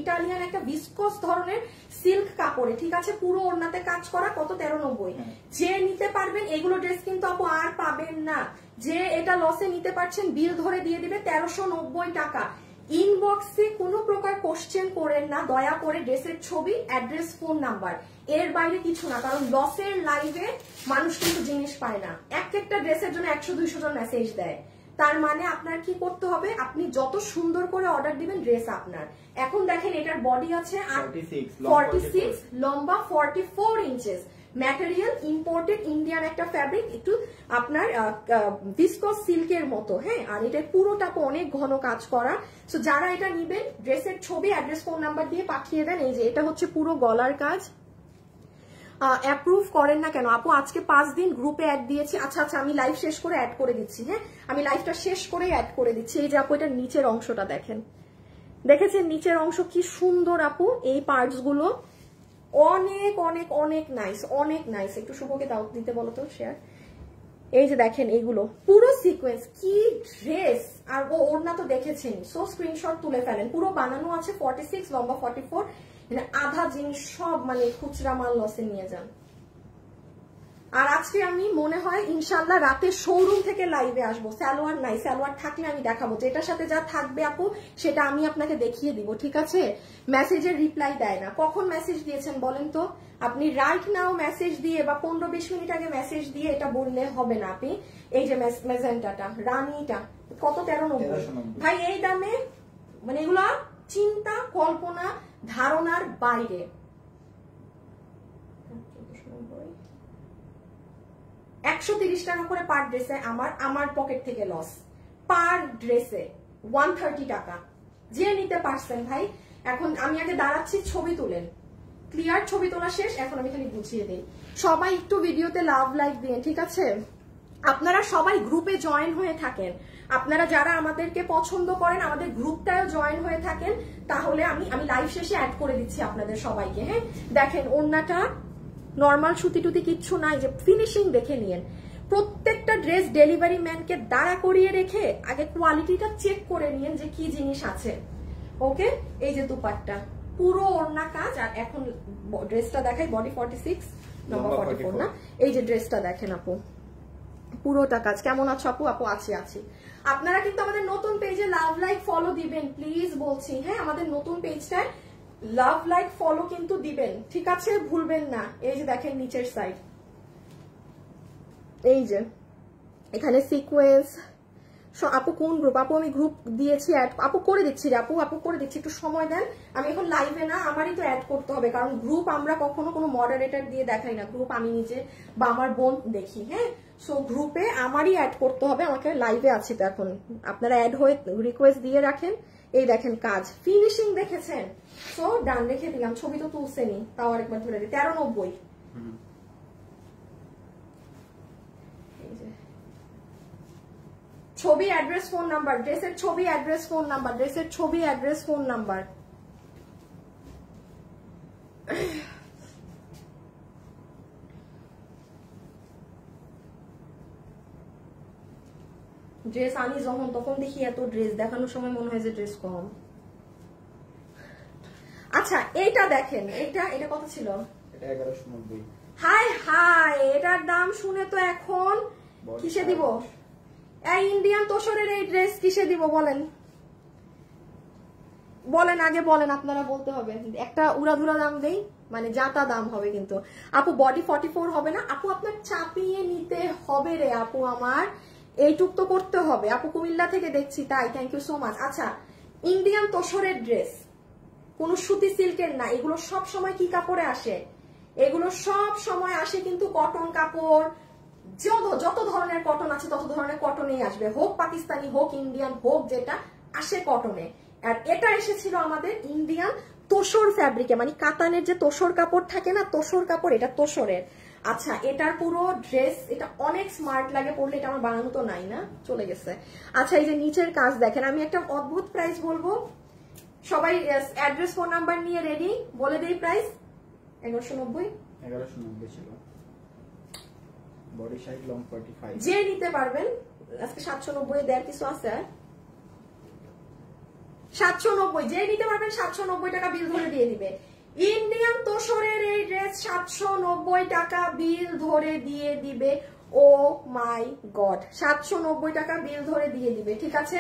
ইটালিয়ান একটা ভিসকস ধরনের সিল্ক কাপড়ে, ঠিক আছে, পুরো ওড়নাতে কাজ করা, কত 1390। যে নিতে পারবেন এগুলো ড্রেস কিন্তু আপু আর পাবেন না। যে এটা লসে নিতে পারছেন বিল ধরে দিয়ে দিবে 1390 টাকা। ইনবক্সে কোনো প্রকার কোশ্চেন করেন না দয়া করে, ড্রেসের ছবি, অ্যাড্রেস, ফোন নাম্বার, এর বাইরে কিছু না। কারণ লসের লাইভে মানুষ কিন্তু জিনিস পায় না, একটা ড্রেসের জন্য 100-200 জন মেসেজ দেয়। তার মানে আপনার কি করতে হবে, আপনি যত সুন্দর করে অর্ডার দিবেন ড্রেস আপনার। এখন দেখেন এটার বডি আছে 46, লম্বা 44 ইঞ্চেস, ম্যাটেরিয়াল ইম্পোর্টেড ইন্ডিয়ান একটা ফ্যাব্রিক, একটু আপনার ভিসকস সিল্কের মতো। হ্যাঁ আর এটা পুরোটা অনেক ঘন কাজ করা। সো যারা এটা নিবেন ড্রেসের ছবি, অ্যাড্রেস, ফোন নাম্বার দিয়ে পাঠিয়ে দেন। এই যে এটা হচ্ছে পুরো গলার কাজ। অ্যাপ্রুভ করেন না কেন আপু? আজকে 5 দিন গ্রুপে অ্যাড দিয়েছি। আচ্ছা আচ্ছা আমি লাইভ শেষ করে অ্যাড করে দিচ্ছি। হ্যাঁ আমি লাইভটা শেষ করেই অ্যাড করে দিচ্ছি। এই যে আপু এটার নিচের অংশটা দেখেন, দেখেছেন নিচের অংশ কি সুন্দর আপু? এই পার্টস গুলো অনেক অনেক অনেক নাইস, অনেক নাইস। একটু শুভকে দাও দিতে বলো তো শেয়ার। এই যে দেখেন এইগুলো পুরো সিকোয়েন্স, কি ড্রেস! আর ও ওড়না তো দেখেছেন, সো স্ক্রিনশট তুলে ফেলেন। পুরো বানানো আছে 46, লম্বা 44, মানে আধা জিনিস সব মানে খুচরা মাল লসে নিয়ে যান। আর আজকে আমি মনে হয় ইনশাল্লাহ রাতে শোরুম থেকে লাইভে আসবো। সালোয়ার নাই, সালোয়ার থাকলে আমি দেখাবো, যেটার সাথে যা থাকবে আপু সেটা আমি আপনাকে দেখিয়ে দিব, ঠিক আছে? মেসেজের রিপ্লাই দেয় না। কখন মেসেজ দিয়েছেন বলেন তো? আপনি রাইট নাও মেসেজ দিয়ে বা 15-20 মিনিট আগে মেসেজ দিয়ে এটা বললে হবে না। আপনি এই যে মেজেন্টাটা, রানিটা কত 1390 ভাই, এই দামে মানে এগুলা চিন্তা কল্পনা ধারণার বাইরে। 130 টাকা করে পার ড্রেসে আমার পকেট থেকে লস, পার ড্রেসে 130 টাকা। যে নিতে পারছেন ভাই, এখন আমি আগে দাঁড়াচ্ছি, ছবি তুলেন, ক্লিয়ার ছবি তোলা শেষ, এখন আমি খালি বুঝিয়ে দিই। সবাই একটু ভিডিওতে লাভ লাইক দিন, ঠিক আছে? আপনারা সবাই গ্রুপে জয়েন হয়ে থাকেন, আপনারা যারা আমাদেরকে পছন্দ করেন আমাদের গ্রুপটাও জয়েন হয়ে থাকেন, তাহলে আমি লাইভ শেষে অ্যাড করে দিচ্ছি আপনাদের সবাইকে। হ্যাঁ দেখেন ওড়নাটা নর্মাল সুতি টুতি কিচ্ছু নাই, যে ফিনিশিং দেখে নিয়েন। প্রত্যেকটা ড্রেস ডেলিভারি ম্যানকে দাঁড়া করিয়ে রেখে আগে কোয়ালিটিটা চেক করে নিয়েন যে কি জিনিস আছে। ওকে, এই যে দুপাট্টা পুরো ওড়না কাজ। আর এখন ড্রেসটা দেখাই, বডি 46 লম্বা 44 না। এই যে ড্রেসটা দেখেন আপু, পুরোটা কাজ। কেমন আছো আপু? আপু আছি। আপনারা কিন্তু আমাদের নতুন পেজে লাভ লাইক ফলো দিবেন প্লিজ বলছি, হ্যাঁ আমাদের নতুন পেজটায় লাভ লাইক ফলো কিন্তু দিবেন, ঠিক আছে, ভুলবেন না। এই যে দেখেন নিচের সাইড, এই যে এখানে সিকোয়েন্স। আপু কোন গ্রুপ? আপু আমি গ্রুপ দিয়েছি, অ্যাড আপু করে দিচ্ছি, আপু করে দিচ্ছি, একটু সময় দেন। আমি এখন লাইভে না, আমারই তো অ্যাড করতে হবে, কারণ গ্রুপ আমরা কখনো কোনো মডারেটর দিয়ে দেখাই না, গ্রুপ আমি নিজে বা আমার বোন দেখি, হ্যাঁ। সো গ্রুপে আমারই অ্যাড করতে হবে, আমাকে লাইভে আছি তো এখন। আপনারা অ্যাড হয়ে রিকোয়েস্ট দিয়ে রাখেন। এই দেখেন কাজ ফিনিশিং দেখেছেন? সো ডান রেখে দিলাম, ছবি তো তুলছেনি, তাও আরেকবার ধরে দিই। 1390 ছবি, অ্যাড্রেস, ফোন নাম্বার, ড্রেসের ছবি, অ্যাড্রেস, ফোন নাম্বার, ড্রেসের ছবি, অ্যাড্রেস, ফোন নাম্বার। ড্রেস আনি যখন তখন দেখি এত ড্রেস, দেখানোর সময় মনে হয় যে ড্রেস কম। আচ্ছা এইটা দেখেন, এটা কত ছিল? এটা 1190। হাই এটার দাম শুনে তো এখন কিসে দিব? এই ইন্ডিয়ান তোষরের এই ড্রেস কিসে দিব বলেন? আগে বলেন, আপনারা বলতে হবে। একটা উড়াধুরা দাম দেই, মানে যাতা দাম হবে কিন্তু। আপু বডি 44 হবে না? আপু আপনার চাপিয়ে নিতে হবে রে আপু, আমার এইটুক তো করতে হবে। আপু কুমিল্লা থেকে দেখছি, তাই থ্যাংক ইউ সো মাচ। আচ্ছা ইন্ডিয়ান তোষরের ড্রেস, কোন সুতি সিল্কের না, এগুলো সব সময় কি কাপড়ে আসে? এগুলো সব সময় আসে কিন্তু কটন কাপড়। যত ধরনের কটন আছে তত ধরনের কটনেই আসবে, হোক পাকিস্তানি হোক ইন্ডিয়ান হোক, যেটা আসে কটনে। আর এটা এসেছিল আমাদের ইন্ডিয়ান তোষর ফ্যাব্রিকে, মানে কাতানের যে তোষর কাপড় থাকে না, তোষর কাপড়, এটা তোষরের। আচ্ছা এটার পুরো ড্রেস, এটা অনেক স্মার্ট লাগে পরলে, এটা আমার বানানো তো নাই না, চলে গেছে। আচ্ছা এই যে নিচের কাজ দেখেন, আমি একটা অদ্ভুত প্রাইস বলবো, সবাই অ্যাড্রেস, ফোন নাম্বার নিয়ে রেডি, বলে দেই প্রাইস। 1190 ছিল, বডি সাইজ লং 45। যে নিতে পারবেন আজকে 790 দেওয়ার কিছু আছে? 790 যে নিতে পারবেন 790 টাকা বিল ধরে দিয়ে দিবে। ইন্ডিয়ান তোষরের এই ড্রেস 790 টাকা বিল ধরে দিয়ে দিবে। ও মাই গড, 790 টাকা বিল ধরে দিয়ে দিবে, ঠিক আছে,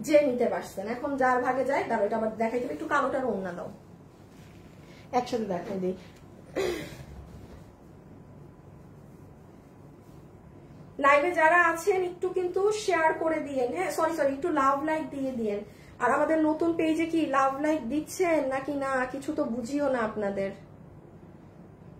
যে নিতে পারছেন। এখন যার ভাগে যায়, দাঁড়ো এটা আবার দেখাই দেবে, একটু কালোটার ওড়না দাও, একসাথে দেখাই দিই। লাইভে যারা আছেন একটু কিন্তু শেয়ার করে দিয়েন, হ্যাঁ সরি একটু লাভ লাইক দিয়ে দিয়েন। আর আমাদের নতুন পেজে কি লাভ লাইক দিচ্ছেন নাকি না কিছু তো বুঝিও না আপনাদের।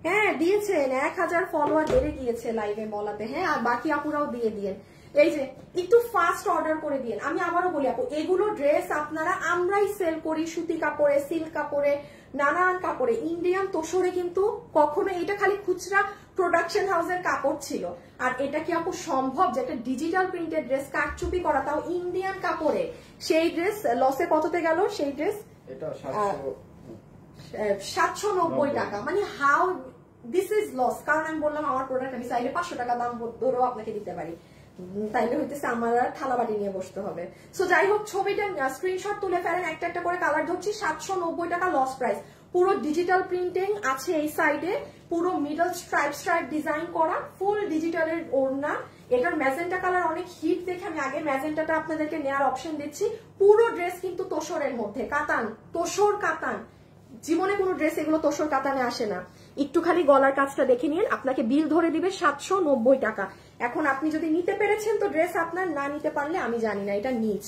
হ্যাঁ দিয়েছেন, 1000 ফলোয়ার বেড়ে গিয়েছে লাইভে বলাতে, হ্যাঁ আর বাকি আপুরাও দিয়ে দিয়েন। এই যে একটু ফাস্ট অর্ডার করে দিয়েন। আমি আবারও বলি আপু, এগুলো ড্রেস আপনারা আমরাই সেল করি, সুতি কাপড়ে, সিল্ক কাপড়ে, নানান কাপড়ে। ইন্ডিয়ান তোষরে কিন্তু কখনো, এটা খালি খুচরা প্রোডাকশন হাউসের কাপড় ছিল। আর এটা কি আপু সম্ভব যে একটা ডিজিটাল প্রিন্টেড ড্রেস কাটচুপি করা, তাও ইন্ডিয়ান কাপড়ে? সেই ড্রেস লসে কততে গেল? সেই ড্রেস এটা 790 টাকা, মানে হাউ দিস ইজ লস। কারণ আমি বললাম আমার প্রোডাক্ট আমি চাইলে 500 টাকা দাম ধরেও আপনাকে দিতে পারি, তাইলে হইতেছে আমার আর থালাবাটি নিয়ে বসতে হবে। সো যাই হোক, ছবিটা স্ক্রিনশট তুলে ফেলেন, একটা করে কালার ধরছি। 790 টাকা লস প্রাইস, পুরো ডিজিটাল প্রিন্টিং আছে এই সাইডে, পুরো মিডল স্ট্রাইপ ডিজাইন করা, ফুল ডিজিটালের ওড়না। এটার ম্যাজেন্টা কালার অনেক হিট দেখে আমি আগে ম্যাজেন্টাটা আপনাদেরকে নেওয়ার অপশন দিচ্ছি। পুরো ড্রেস কিন্তু তোষরের মধ্যে, কাতান, তোষর কাতান। জীবনে কোনো ড্রেস এগুলো তোষর কাতানে আসে না। একটু খালি গলার কাজটা দেখে নিন, আপনাকে বিল ধরে দিবে 790 টাকা। এখন আপনি যদি নিতে পেরেছেন তো ড্রেস আপনার, না নিতে পারলে আমি জানি না। এটা নিচ,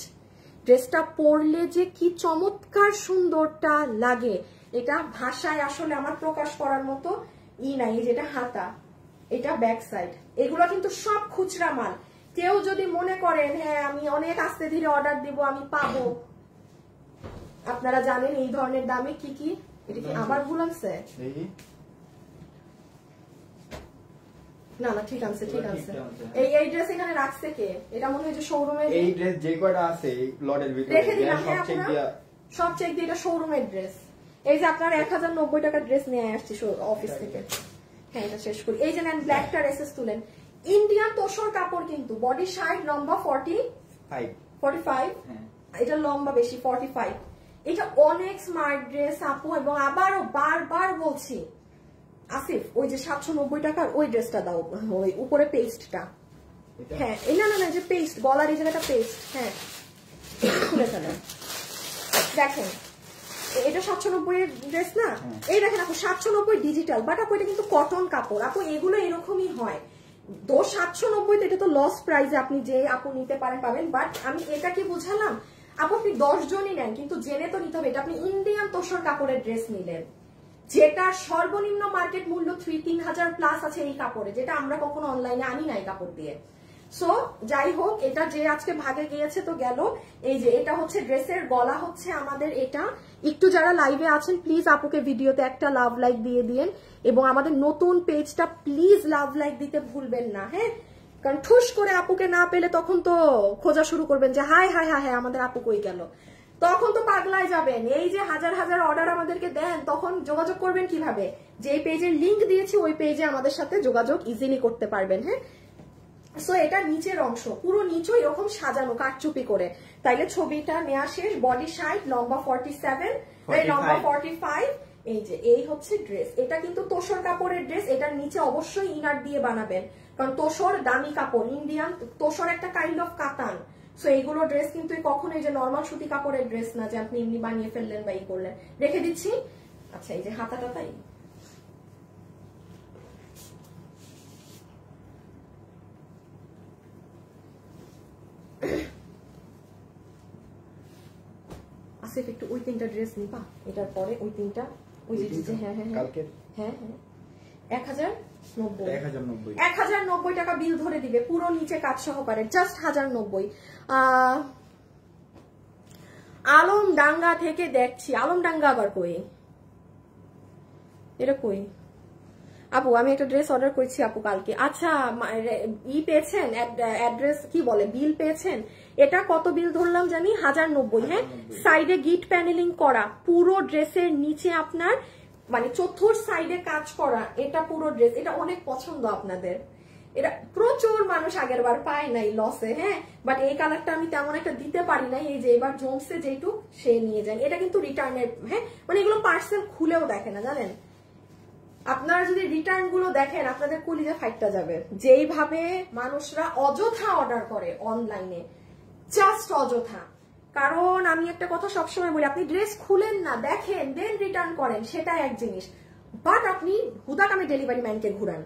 ড্রেসটা পরলে যে কি চমৎকার সুন্দরটা লাগে, এটা ভাষায় আসলে আমার প্রকাশ করার মতো নাই। যেটা হাতা, এটা ব্যাক সাইড, এগুলো কিন্তু সব খুচরা মাল। কেউ যদি মনে করেন হ্যাঁ আমি অনেক আস্তে ধীরে অর্ডার দিব আমি পাবো, আপনারা জানেন এই ধরনের দামে কি কি। এটা কি আবার ভুল আছে? না ঠিক আছে, ঠিক আছে। এই ড্রেস এখানে রাখছে কে? এটা মনে হয় যে শোরুমে, এই ড্রেস যে কয়টা আছে এই লটের ভিতরে রেখে দিলাম, সব চেক দিয়ে, এটা শোরুমের ড্রেস। এই যে আপনার 1090 টাকার ড্রেস নিয়ে আসছি অফিস থেকে। হ্যাঁ এটা শেষ করি। এই যে নেন ব্ল্যাকটার এসএস তুলেন, ইন্ডিয়ান তোষর কাপড় কিন্তু, বডি 60, লম্বা 45, এটা লম্বা বেশি 45। এটা অনেক স্মার্ট ড্রেস আপু, এবং আবারও বারবার বলছি আসিফ ওই যে 790 টাকার ওই ড্রেসটা দাও, ওই উপরে পেস্টটা। হ্যাঁ না না না, যে পেস্ট, গলার এই জায়গাটা পেস্ট। হ্যাঁ খুলে ফেলেন, দেখেন এটা 790 এর ড্রেস না, এই দেখেন আপু 790 ডিজিটাল, বাট আপু এটা কিন্তু কটন কাপড় আপু, এগুলো এরকমই হয়। 790 এটা তো লস প্রাইসে আপনি যে আপু নিতে পারেন পাবেন, বাট আমি এটা কি বুঝালাম আপু, আপনি 10 জনই নেন কিন্তু জেনে তো নিতে হবে এটা আপনি ইন্ডিয়ান তোষর কাপড়ের ড্রেস নিলেন, যেটা সর্বনিম্ন মার্কেট মূল্য 3-3000 প্লাস আছে এই কাপড়ে, যেটা আমরা কখনো অনলাইনে আনি নাই কাপড় দিয়ে। সো যাই হোক, এটা যে আজকে ভাগে গিয়েছে তো গেল। এই যে এটা হচ্ছে ড্রেসের গলা হচ্ছে আমাদের এটা। একটু যারা লাইভে আছেন প্লিজ আপুকে ভিডিওতে একটা লাভ লাইক দিয়ে দিয়েন, এবং আমাদের নতুন পেজটা প্লিজ লাভ লাইক দিতে ভুলবেন না। হ্যাঁ, কারণ ঠুস করে আপুকে না পেলে তখন তো খোঁজা শুরু করবেন যে হাই হাই হাই হাই আমাদের আপু কই গেল, তখন তো পাগলায় যাবেন। এই যে হাজার হাজার অর্ডার আমাদেরকে দেন, তখন যোগাযোগ করবেন কিভাবে, যে পেজের লিংক দিয়েছি ওই পেজে আমাদের সাথে যোগাযোগ ইজিলি করতে পারবেন। হ্যাঁ, সো এটা নিচের অংশ পুরো নিচে এরকম সাজানো কাটচুপি করে, তাইলে ছবিটা নেওয়া শেষ। বডি 60, লম্বা 47, লম্বা 45। এই যে এই হচ্ছে ড্রেস, এটা কিন্তু তোষর কাপড়ের ড্রেস, এটার নিচে অবশ্যই ইনার দিয়ে বানাবেন, কারণ তোষর দামি কাপড়, ইন্ডিয়ান তোষর একটা কাইন্ড অফ কাতান। সো এইগুলো ড্রেস কিন্তু কখনোই যে নর্মাল সুতি কাপড়ের ড্রেস না যে আপনি এমনি বানিয়ে ফেললেন বা ই করলেন। রেখে দিচ্ছি। আচ্ছা এই যে হাতাটা তাই আসিফ একটু ওই তিনটা ড্রেস নিবা, এটার পরে ওই তিনটা, ওই যে হ্যাঁ হ্যাঁ হ্যাঁ হ্যাঁ 1090 টাকা বিল ধরে দিবে পুরো নিচে কাজ সহকারে, জাস্ট 1090। আলমডাঙ্গা থেকে দেখছি, আলমডাঙ্গা আবার কই, এটা কই আপু? আমি একটা ড্রেস অর্ডার করেছি আপু কালকে। আচ্ছা ই পেয়েছেন, অ্যাড্রেস কি বলে, বিল পেয়েছেন? এটা কত বিল ধরলাম জানি, 1090। হ্যাঁ, সাইডে গিট প্যানেলিং করা, পুরো ড্রেসের নিচে আপনার মানে চতুর সাইডে কাজ করা, এটা পুরো ড্রেস, এটা অনেক পছন্দ আপনাদের, এটা প্রচুর মানুষ আগের বার পায় নাই লসে। হ্যাঁ, বাট এই কালারটা আমি তেমন একটা দিতে পারি নাই, এই যে এবার জমসে যেটুক সে নিয়ে যান। এটা কিন্তু রিটার্নের, হ্যাঁ মানে এগুলো পার্সেল খুলেও দেখে না জানেন। আপনারা যদি রিটার্ন গুলো দেখেন আপনাদের কলিজা ফাইটটা যাবে, যেইভাবে মানুষরা অযথা অর্ডার করে অনলাইনে, জাস্ট অযথা। কারণ আমি একটা কথা সবসময় বলি, আপনি ড্রেস খুলেন না, দেখেন, দেন রিটার্ন করেন, সেটা এক জিনিস। বাট আপনি হুদাকামে ডেলিভারি ম্যানকে ঘুরান,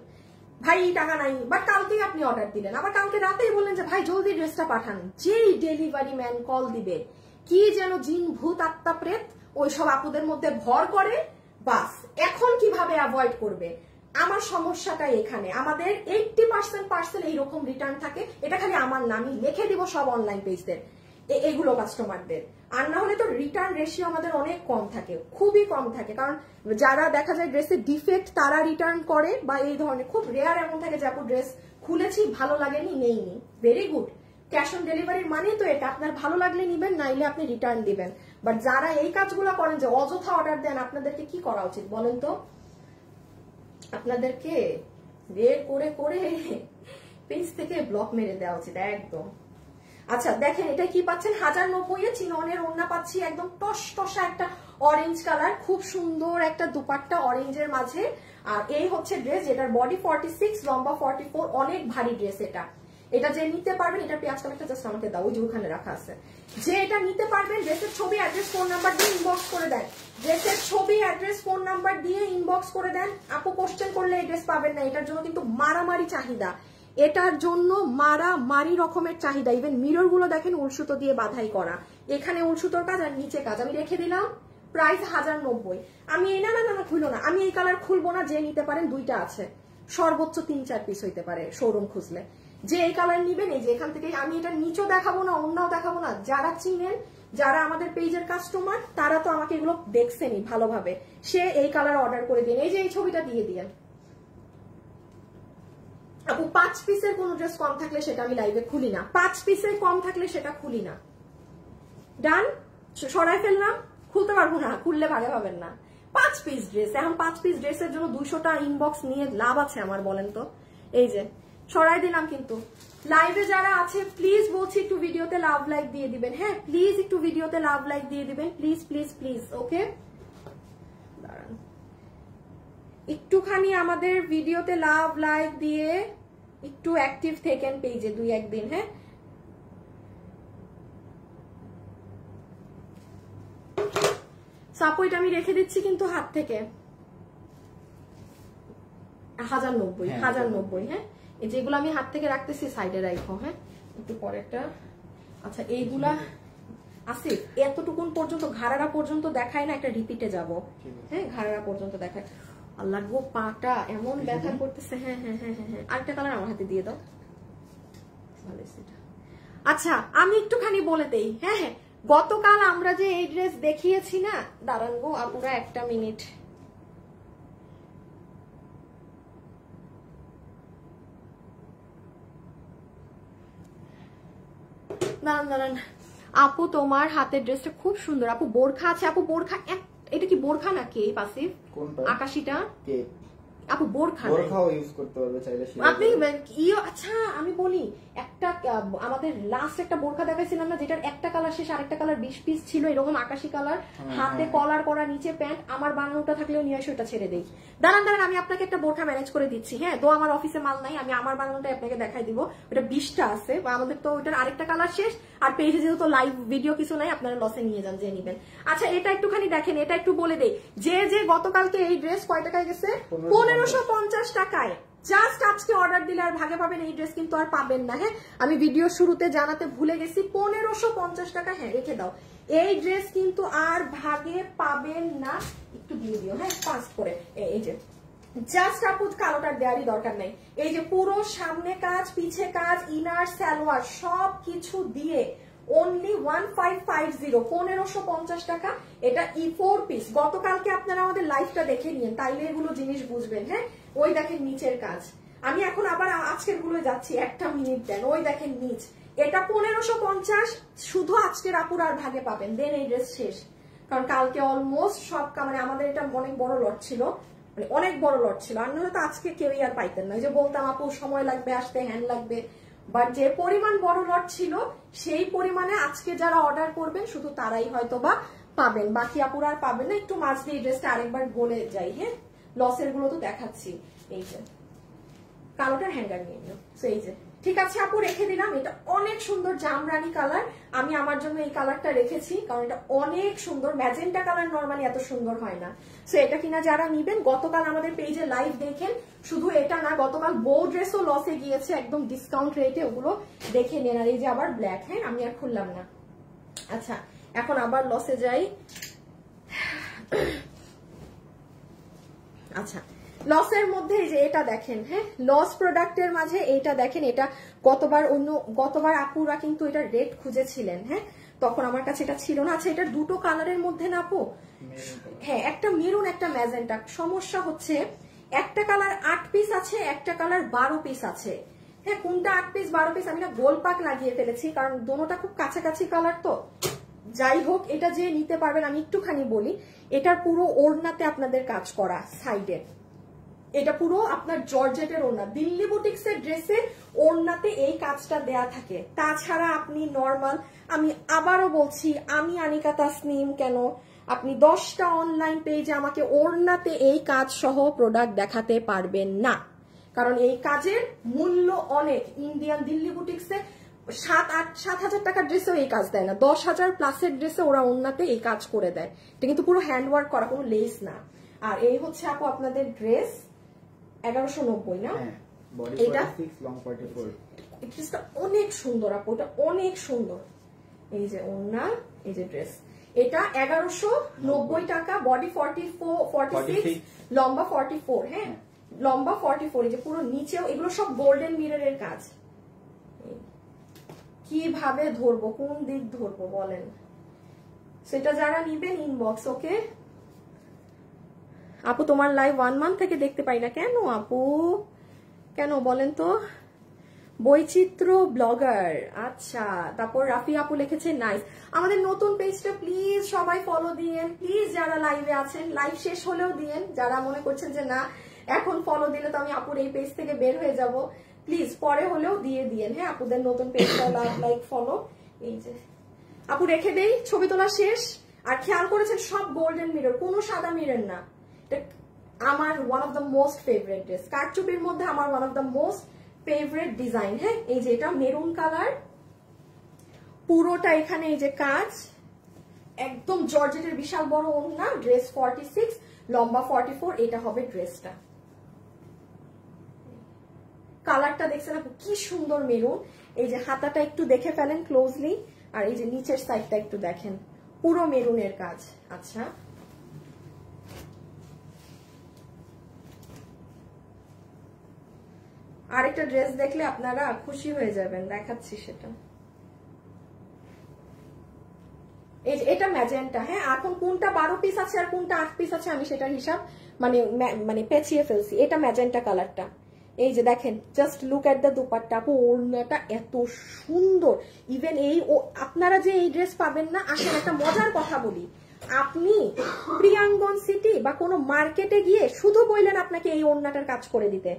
ভাই টাকা নাই, বাট কালকেই আপনি অর্ডার দিলেন, আবার কালকে রাতেই বললেন যে ভাই জলদি ড্রেসটা পাঠান। যেই ডেলিভারি ম্যান কল দিবে, কি যেন জিন ভূত আত্মা প্রেত ওইসব আপুদের মধ্যে ভর করে, বাস এখন কিভাবে অ্যাভয়েড করবে। আমার সমস্যাটা এখানে, আমাদের 80% পার্সেল এইরকম রিটার্ন থাকে, এটা খালি আমার না, আমি লিখে দিব সব অনলাইন পেজদের, এগুলো কাস্টমারদের। আর না হলে তো রিটার্ন রেশিও আমাদের অনেক কম থাকে, খুবই কম থাকে, কারণ যারা দেখা যায় ড্রেসের ডিফেক্ট তারা রিটার্ন করে, বা এই ধরনের খুব রেয়ার এমন থাকে যে আপু ড্রেস খুলেছি ভালো লাগেনি নেইনি, ভেরি গুড। ক্যাশ অন ডেলিভারির মানে তো এটা, আপনার ভালো লাগলে নিবেন, নাইলে আপনি রিটার্ন দিবেন। বাট যারা এই কাজগুলো করেন যে অযথা অর্ডার দেন, আপনাদেরকে কি করা উচিত বলেন তো? আপনাদেরকে বের করে করে পেজ থেকে ব্লক মেরে দেওয়া উচিত একদম। আচ্ছা দেখেন এটা কি পাচ্ছেন, 1090 চিননের ওড়না পাচ্ছি, একদম টস টসা একটা অরেঞ্জ কালার, খুব সুন্দর একটা দুপাট্টা অরেঞ্জের মাঝে। আর এই হচ্ছে ড্রেস, যেটার বডি 46, লম্বা 44, অনেক ভারী ড্রেস এটা। এটা যে নিতে পারবেন, এটা পেঁয়াজ কালারটা জাস্ট আমাকে দাও, ওই যে ওখানে রাখা আছে। যে এটা নিতে পারবেন, ড্রেসের ছবি, অ্যাড্রেস, ফোন নাম্বার দিয়ে ইনবক্স করে দেন। ড্রেসের ছবি, অ্যাড্রেস, ফোন নাম্বার দিয়ে ইনবক্স করে দেন। আপু কোশ্চেন করলে এই ড্রেস পাবেন না, এটার জন্য কিন্তু মারামারি চাহিদা, এটার জন্য মারামারি রকমের চাহিদা। ইভেন মিরর গুলো দেখেন উলসুতো দিয়ে বাধাই করা, এখানে উলসুতোর কাজ আর নিচে কাজ। আমি রেখে দিলাম প্রাইস 1090। আমি এই না না না খুললো না, আমি এই কালার খুলবো না, যে নিতে পারেন দুইটা আছে, সর্বোচ্চ 3-4 পিস হইতে পারে শোরুম খুঁজলে। যে এই কালার নিবেন, এই যে এখান থেকে, আমি এটা নিচেও দেখাবো না, অন্যও দেখাবো না। যারা চিনেন, যারা আমাদের পেজের কাস্টমার, তারা তো আমাকে এগুলো দেখছেনই ভালোভাবে, সে এই কালার অর্ডার করে দিন। এই যে এই ছবিটা দিয়ে দিয়েন আপু। 5 পিসের কোন ড্রেস কম থাকলে সেটা আমি লাইভে খুলি না, 5 পিসের কম থাকলে সেটা খুলি না। ডান, সরাই ফেললাম, খুলতে পারবো না, খুললে ভাগে পাবেন না। 5 পিস ড্রেস, এখন 5 পিস ড্রেসের জন্য 200টা ইনবক্স নিয়ে লাভ আছে আমার বলেন তো? এই যে সরাই দিলাম কিন্তু। লাইভে যারা আছে প্লিজ বলছি একটু ভিডিওতে লাভ লাইক দিয়ে দিবেন, হ্যাঁ প্লিজ একটু ভিডিওতে লাভ লাইক দিয়ে দিবেন, প্লিজ প্লিজ প্লিজ। ওকে দাঁড়ান, একটুখানি আমাদের ভিডিওতে লাভ লাইক দিয়ে একটু অ্যাক্টিভ থাকেন পেজে 2-1 দিন। হ্যাঁ সাপো এটা আমি রেখে দিচ্ছি কিন্তু হাত থেকে 1090। হ্যাঁ এই যেগুলো আমি হাত থেকে রাখতেছি সাইডে রাখো। হ্যাঁ একটু পরে একটা। আচ্ছা এইগুলা আসিফ এতটুকুন পর্যন্ত ঘাড়ারা পর্যন্ত দেখায় না, একটা রিপিটে যাব। হ্যাঁ ঘাড়ারা পর্যন্ত দেখায়। আল্লাহ গো পাটা এমন ব্যথা করতেছে। হ্যাঁ হ্যাঁ হ্যাঁ হ্যাঁ হ্যাঁ আরেকটা কালার আমার হাতে দিয়ে দাও। আচ্ছা আমি একটুখানি বলে দেই। হ্যাঁ হ্যাঁ গতকাল আমরা যে এই ড্রেস দেখিয়েছি না, দাঁড়ান গো আপুরা একটা মিনিট। দাঁড়ান দাঁড়ান আপু তোমার হাতের ড্রেসটা খুব সুন্দর। আপু বোরখা আছে, আপু বোরখা এটা কি বোরখা নাকি এই পাশে আকাশিটা? আপু বোরখাও ইউজ করতে পারবে চাইলে আপনি। আচ্ছা আমি বলি একটা আমাদের লাস্ট একটা বোরখা দেখাইছিলাম না, যেটার একটা কালার শেষ আরেকটা কালার 20 পিস ছিল এরকম আকাশি কালার, হাতে কলার করা, নিচে প্যান্ট। আমার বানানোটা থাকলেও নিয়ে আসো, ওটা ছেড়ে দেই। দাঁড়ান দাঁড়ান আমি আপনাকে একটা বোরখা ম্যানেজ করে দিচ্ছি। হ্যাঁ তো আমার অফিসে মাল নাই, আমি আমার বানানোটা আপনাকে দেখাই দিব। ওটা 20টা আছে, আমাদের তো ওটার আরেকটা কালার শেষ। আর পেজে যেহেতু লাইভ ভিডিও কিছু নাই, আপনারা লসে নিয়ে যান, যে নিবেন। আচ্ছা এটা একটুখানি দেখেন, এটা একটু বলে দেই। যে গতকালকে এই ড্রেস কয় টাকায় গেছে? 1550 টাকায়। জাস্ট আজকে অর্ডার দিলে আর ভাগে পাবেন, এই ড্রেস কিন্তু আর পাবেন না। হ্যাঁ আমি ভিডিও শুরুতে জানাতে ভুলে গেছি, 1550 টাকা। হ্যাঁ রেখে দাও, এই ড্রেস কিন্তু আর ভাগে পাবেন না। একটু দিয়ে দিও হ্যাঁ পাস করে। এই যে জাস্ট আপু কালোটার দেওয়ারই দরকার নাই। এই যে পুরো সামনে কাজ পিছে কাজ ইনার সালোয়ার সব কিছু দিয়ে অনলি 1550 1550 টাকা। এটা E4 পিস। গতকালকে আপনারা আমাদের লাইভটা দেখে নিন, তাইলে এগুলো জিনিস বুঝবেন। হ্যাঁ ওই দেখেন নিচের কাজ। আমি এখন আবার আজকের গুলো যাচ্ছি, একটা মিনিট দেন। ওই দেখেন নিচ, এটা 1550 শুধু আজকের আপুর আর ভাগে পাবেন। দেন এই ড্রেস শেষ, কারণ কালকে অলমোস্ট সব মানে আমাদের এটা অনেক বড় লট ছিল, মানে অনেক বড় লট ছিল। আর নয়তো আজকে কেউই আর পাইতেন না। যে বলতাম আপু সময় লাগবে আসতে, হ্যান্ড লাগবে, বাট যে পরিমাণ বড় লট ছিল সেই পরিমাণে আজকে যারা অর্ডার করবেন শুধু তারাই হয়তো বা পাবেন, বাকি আপুরা আর পাবেন না। একটু মাছ দিয়ে ড্রেসটা আরেকবার বলে যাই। হ্যাঁ লসের গুলো তো দেখাচ্ছি। এই যে কালোটার হ্যাঙ্গার নিয়ে নিও। এই যে ঠিক আছে আপু রেখে দিলাম। এটা অনেক সুন্দর জামরানি কালার, আমি আমার জন্য এই কালারটা রেখেছি কারণ এটা অনেক সুন্দর। ম্যাজেন্টা কালার নরমালি এত সুন্দর হয় না। সো এটা কিনা যারা নিবেন, গতকাল আমাদের পেজে লাইভ দেখেন। শুধু এটা না, গতকাল বউ ড্রেসও লসে গিয়েছে একদম ডিসকাউন্ট রেটে, ওগুলো দেখে নেন। আর এই যে আবার ব্ল্যাক, হ্যাঁ আমি আর খুললাম না। আচ্ছা এখন আবার লসে যাই। আচ্ছা লসের মধ্যে যে এটা দেখেন, হ্যাঁ লস প্রোডাক্টের মাঝে এটা দেখেন। এটা গতবার আপুরা কিন্তু এটা রেট খুঁজেছিলেন। হ্যাঁ তখন আমার কাছে এটা ছিল না। আচ্ছা এটা দুটো কালারের মধ্যে না আপু? হ্যাঁ একটা মেরুন একটা ম্যাজেন্টা। সমস্যা হচ্ছে একটা কালার 8 পিস আছে, একটা কালার 12 পিস আছে। হ্যাঁ কোনটা 8 পিস 12 পিস আমি না গোলপাক লাগিয়ে ফেলেছি, কারণ দোনোটা খুব কাছাকাছি কালার তো। যাই হোক এটা যে নিতে পারবেন, আমি একটুখানি বলি। এটার পুরো ওড়নাতে আপনাদের কাজ করা সাইডে, এটা পুরো আপনার জর্জেটের ওড়না। দিল্লি বুটিক্সের ড্রেসে ওড়নাতে এই কাজটা দেয়া থাকে। তাছাড়া আপনি নর্মাল, আমি আবারও বলছি, আমি আনিকা তাসনিম কেন, আপনি 10টা অনলাইন পেজে আমাকে ওড়নাতে এই কাজ সহ প্রোডাক্ট দেখাতে পারবেন না, কারণ এই কাজের মূল্য অনেক। ইন্ডিয়ান দিল্লি বুটিক্সে 7,000 টাকার ড্রেসেও এই কাজ দেয় না, 10,000 প্লাসের ড্রেসে ওরা ওড়নাতে এই কাজ করে দেয়। এটা কিন্তু পুরো হ্যান্ডওয়ার্ক করা, কোনো লেস না। আর এই হচ্ছে আপু আপনাদের ড্রেস 1190 না? এটা ড্রেসটা অনেক সুন্দর আপু, এটা অনেক সুন্দর। এই যে ওড়না, এই যে ড্রেস, এটা 1190 টাকা। বডি 46, লম্বা 44। হ্যাঁ লম্বা 44। এই যে পুরো নিচেও এগুলো সব গোল্ডেন মিররের কাজ। কিভাবে ধরবো, কোন দিক ধরবো বলেন? সেটা যারা নিবেন ইনবক্স। ওকে আপু তোমার লাইভ 1 মান্থ থেকে দেখতে পাই না কেন আপু, কেন বলেন তো? বৈচিত্র্য ব্লগার, আচ্ছা। তারপর রাফি আপু লিখেছে নাইস। আমাদের নতুন পেজটা প্লিজ সবাই ফলো দিয়েন প্লিজ। যারা লাইভে আছেন লাইভ শেষ হলেও দিয়েন, যারা মনে করছেন যে না এখন ফলো দিলে তো আমি আপুর এই পেজ থেকে বের হয়ে যাব, প্লিজ পরে হলেও দিয়ে দিয়েন। হ্যাঁ আপুদের নতুন পেজটা লাইক ফলো। এই যে আপু রেখে দেই, ছবি তোলা শেষ। আর খেয়াল করেছেন সব গোল্ডেন মিরর, কোনো সাদা মিরর না। আমার one of the most favourite dress, কারচুপির মধ্যে আমার one of the most favourite design. হ্যাঁ এই যে এটা মেরুন কালার, পুরোটা এখানে এই যে কাজ, একদম জর্জেটের বিশাল বড় ওড়না, ড্রেস 46, লম্বা 44, এটা হবে ড্রেসটা। কালারটা দেখছেন আপু কি সুন্দর মেরুন। এই যে হাতাটা একটু দেখে ফেলেন ক্লোজলি, আর এই যে নিচের সাইডটা একটু দেখেন, পুরো মেরুনের কাজ। আচ্ছা আরেকটা ড্রেস দেখলে আপনারা খুশি হয়ে যাবেন, দেখাচ্ছি সেটা। এই যে এটা ম্যাজেন্টা। হ্যাঁ এখন কোনটা 12 পিস আছে আর কোনটা 8 পিস আছে আমি সেটার হিসাব মানে পেঁচিয়ে ফেলছি। এটা ম্যাজেন্টা কালারটা। এই যে দেখেন, just look at the dupatta. আপু ওড়নাটা এত সুন্দর। ইভেন এই আপনারা যে এই ড্রেস পাবেন না, আসলে একটা মজার কথা বলি, আপনি প্রিয়াঙ্গন সিটি বা কোনো মার্কেটে গিয়ে শুধু বললেন আপনাকে এই ওড়নাটার কাজ করে দিতে,